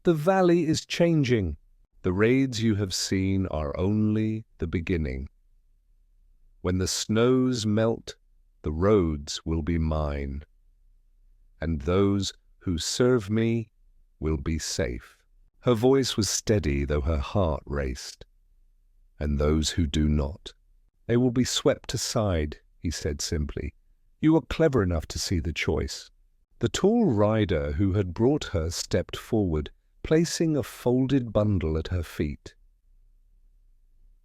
"The valley is changing. The raids you have seen are only the beginning. When the snows melt, the roads will be mine, and those who serve me will be safe." Her voice was steady, though her heart raced. "And those who do not, they will be swept aside," he said simply. "You are clever enough to see the choice." The tall rider who had brought her stepped forward, placing a folded bundle at her feet.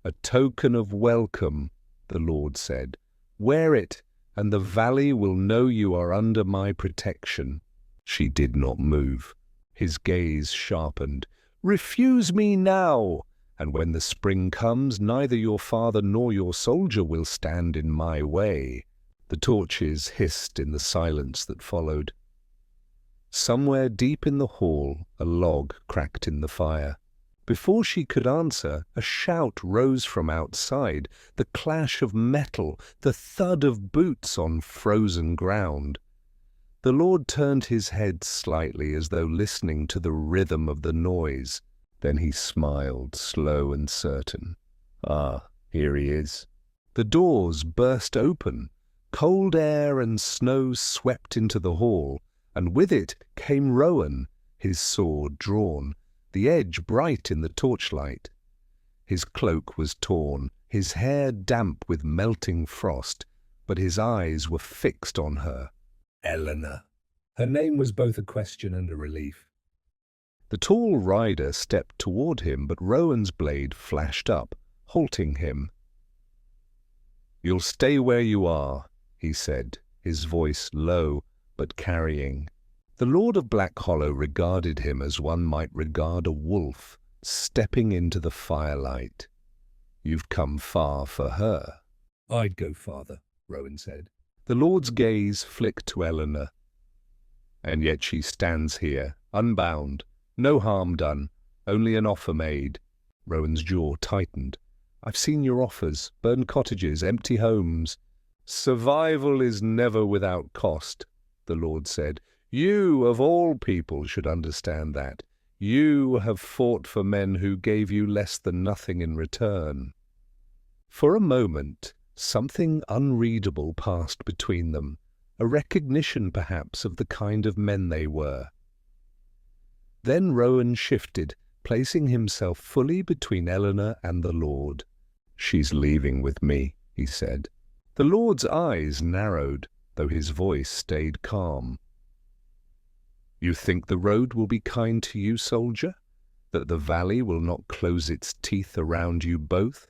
"A token of welcome," the Lord said. "Wear it, and the valley will know you are under my protection." She did not move. His gaze sharpened. "Refuse me now, and when the spring comes, neither your father nor your soldier will stand in my way." The torches hissed in the silence that followed. Somewhere deep in the hall, a log cracked in the fire. Before she could answer, a shout rose from outside, the clash of metal, the thud of boots on frozen ground. The Lord turned his head slightly as though listening to the rhythm of the noise. Then he smiled, slow and certain. "Ah, here he is." The doors burst open. Cold air and snow swept into the hall, and with it came Rowan, his sword drawn, the edge bright in the torchlight. His cloak was torn, his hair damp with melting frost, but his eyes were fixed on her. Eleanor. Her name was both a question and a relief. The tall rider stepped toward him, but Rowan's blade flashed up, halting him. "You'll stay where you are," he said, his voice low but carrying. The Lord of Black Hollow regarded him as one might regard a wolf stepping into the firelight. "You've come far for her." "I'd go farther," Rowan said. The Lord's gaze flicked to Eleanor. "And yet she stands here, unbound, no harm done, only an offer made." Rowan's jaw tightened. "I've seen your offers, burned cottages, empty homes." "Survival is never without cost," the Lord said. "You, of all people, should understand that. You have fought for men who gave you less than nothing in return." For a moment, something unreadable passed between them, a recognition perhaps of the kind of men they were. Then Rowan shifted, placing himself fully between Eleanor and the Lord. "She's leaving with me," he said. The Lord's eyes narrowed, though his voice stayed calm. "You think the road will be kind to you, soldier? That the valley will not close its teeth around you both?"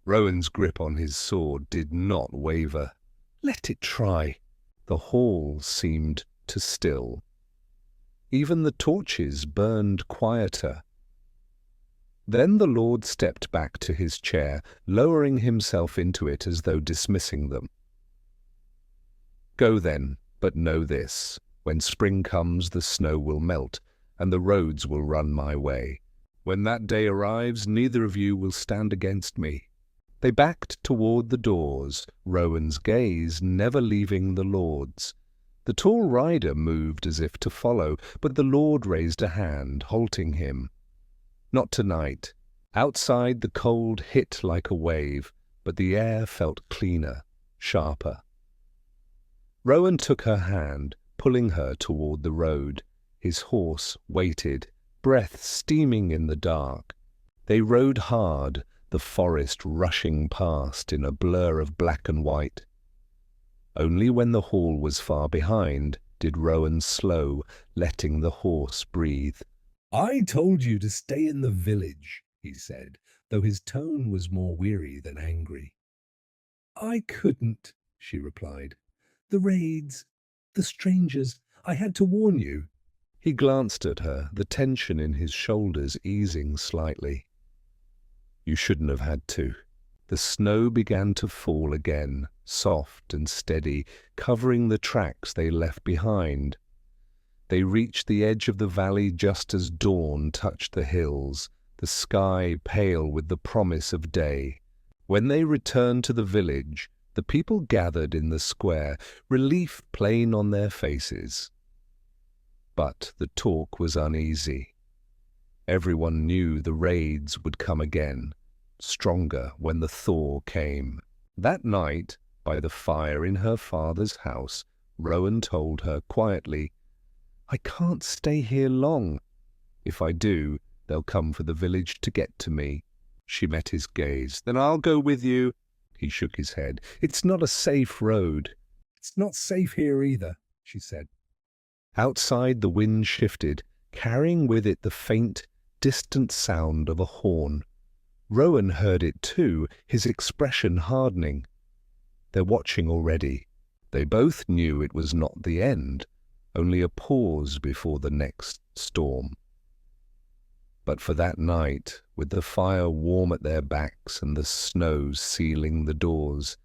Rowan's grip on his sword did not waver. "Let it try." The hall seemed to still. Even the torches burned quieter. Then the Lord stepped back to his chair, lowering himself into it as though dismissing them. "Go then, but know this. When spring comes, the snow will melt, and the roads will run my way. When that day arrives, neither of you will stand against me." They backed toward the doors, Rowan's gaze never leaving the Lord's. The tall rider moved as if to follow, but the Lord raised a hand, halting him. "Not tonight." Outside the cold hit like a wave, but the air felt cleaner, sharper. Rowan took her hand, pulling her toward the road. His horse waited, breath steaming in the dark. They rode hard, the forest rushing past in a blur of black and white. Only when the hall was far behind did Rowan slow, letting the horse breathe. "I told you to stay in the village," he said, though his tone was more weary than angry. "I couldn't," she replied. "The raids, the strangers, I had to warn you." He glanced at her, the tension in his shoulders easing slightly. "You shouldn't have had to." The snow began to fall again, soft and steady, covering the tracks they left behind. They reached the edge of the valley just as dawn touched the hills, the sky pale with the promise of day. When they returned to the village, the people gathered in the square, relief plain on their faces. But the talk was uneasy. Everyone knew the raids would come again, stronger when the thaw came. That night, by the fire in her father's house, Rowan told her quietly, "I can't stay here long. If I do, they'll come for the village to get to me." She met his gaze. "Then I'll go with you." He shook his head. "It's not a safe road." "It's not safe here either," she said. Outside, the wind shifted, carrying with it the faint, distant sound of a horn. Rowan heard it too, his expression hardening. "They're watching already." They both knew it was not the end, only a pause before the next storm. But for that night, with the fire warm at their backs and the snow sealing the doors,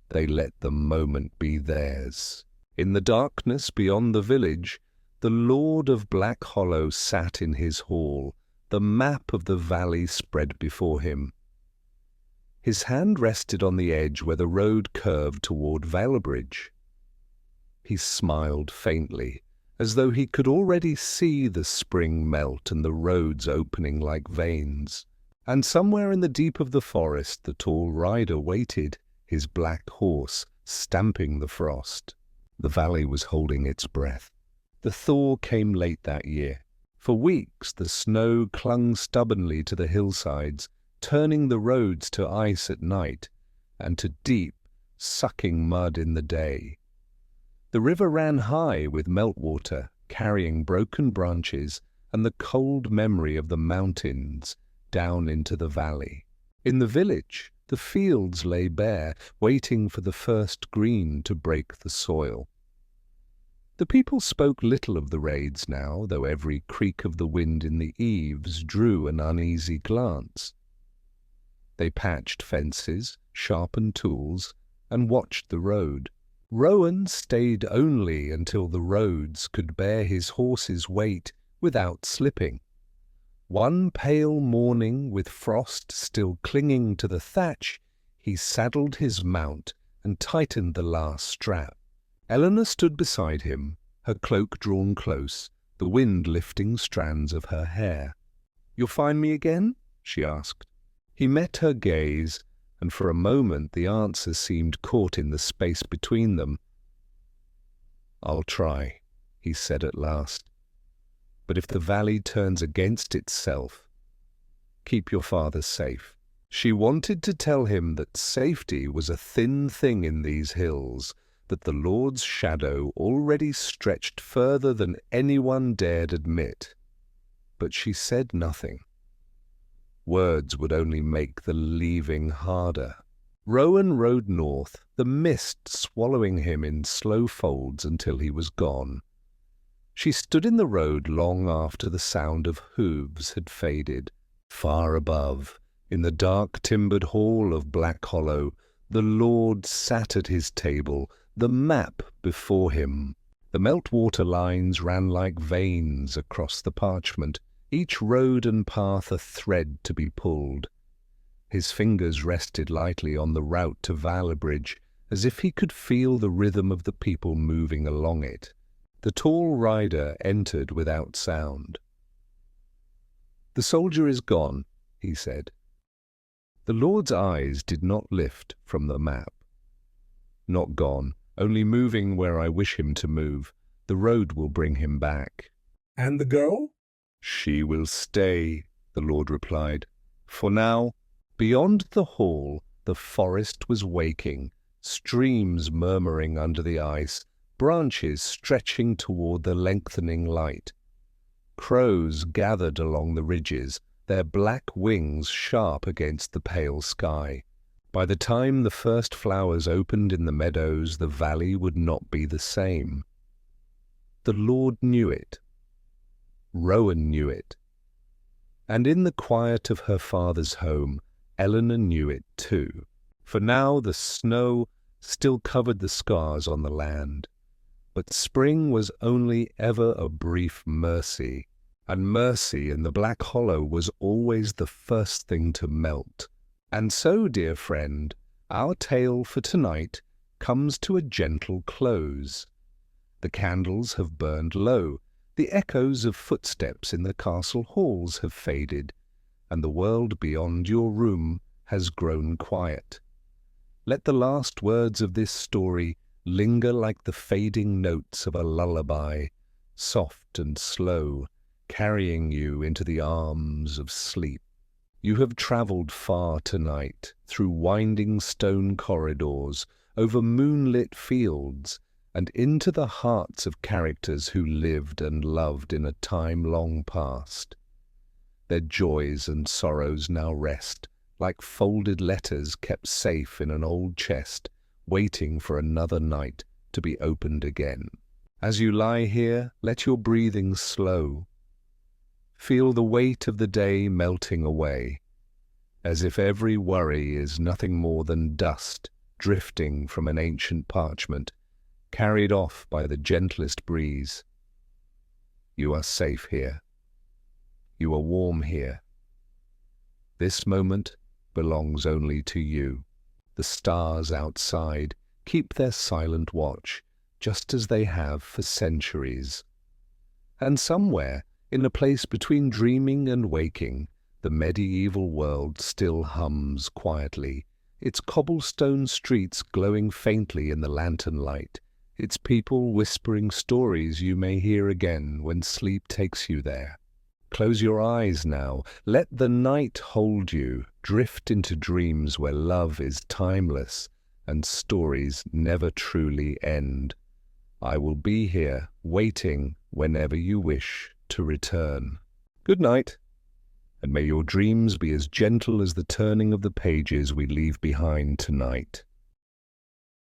they let the moment be theirs. In the darkness beyond the village, the Lord of Black Hollow sat in his hall, the map of the valley spread before him. His hand rested on the edge where the road curved toward Valebridge. He smiled faintly, as though he could already see the spring melt and the roads opening like veins. And somewhere in the deep of the forest the tall rider waited, his black horse stamping the frost. The valley was holding its breath. The thaw came late that year. For weeks the snow clung stubbornly to the hillsides, turning the roads to ice at night and to deep, sucking mud in the day. The river ran high with meltwater, carrying broken branches and the cold memory of the mountains down into the valley. In the village, the fields lay bare, waiting for the first green to break the soil. The people spoke little of the raids now, though every creak of the wind in the eaves drew an uneasy glance. They patched fences, sharpened tools, and watched the road. Rowan stayed only until the roads could bear his horse's weight without slipping. One pale morning, with frost still clinging to the thatch, he saddled his mount and tightened the last strap. Eleanor stood beside him, her cloak drawn close, the wind lifting strands of her hair. "You'll find me again?" she asked. He met her gaze, and for a moment the answer seemed caught in the space between them. "I'll try," he said at last. "But if the valley turns against itself, keep your father safe." She wanted to tell him that safety was a thin thing in these hills, that the Lord's shadow already stretched further than anyone dared admit. But she said nothing. Words would only make the leaving harder. Rowan rode north, the mist swallowing him in slow folds until he was gone. She stood in the road long after the sound of hooves had faded. Far above, in the dark timbered hall of Black Hollow, the Lord sat at his table, the map before him. The meltwater lines ran like veins across the parchment, each road and path a thread to be pulled. His fingers rested lightly on the route to Valabridge, as if he could feel the rhythm of the people moving along it. The tall rider entered without sound. "The soldier is gone," he said. The Lord's eyes did not lift from the map. "Not gone, only moving where I wish him to move. The road will bring him back." "And the girl?" "She will stay," the Lord replied. "For now." Beyond the hall, the forest was waking, streams murmuring under the ice, branches stretching toward the lengthening light. Crows gathered along the ridges, their black wings sharp against the pale sky. By the time the first flowers opened in the meadows, the valley would not be the same. The Lord knew it. Rowan knew it. And in the quiet of her father's home, Eleanor knew it too. For now the snow still covered the scars on the land. But spring was only ever a brief mercy, and mercy in the black hollow was always the first thing to melt. And so, dear friend, our tale for tonight comes to a gentle close. The candles have burned low, the echoes of footsteps in the castle halls have faded, and the world beyond your room has grown quiet. Let the last words of this story linger like the fading notes of a lullaby, soft and slow, carrying you into the arms of sleep. You have travelled far tonight, through winding stone corridors, over moonlit fields, and into the hearts of characters who lived and loved in a time long past. Their joys and sorrows now rest, like folded letters kept safe in an old chest, waiting for another night to be opened again. As you lie here, let your breathing slow. Feel the weight of the day melting away, as if every worry is nothing more than dust drifting from an ancient parchment, carried off by the gentlest breeze. You are safe here. You are warm here. This moment belongs only to you. The stars outside keep their silent watch, just as they have for centuries. And somewhere, in a place between dreaming and waking, the medieval world still hums quietly, its cobblestone streets glowing faintly in the lantern light, its people whispering stories you may hear again when sleep takes you there. Close your eyes now. Let the night hold you. Drift into dreams where love is timeless and stories never truly end. I will be here, waiting whenever you wish to return. Good night, and may your dreams be as gentle as the turning of the pages we leave behind tonight.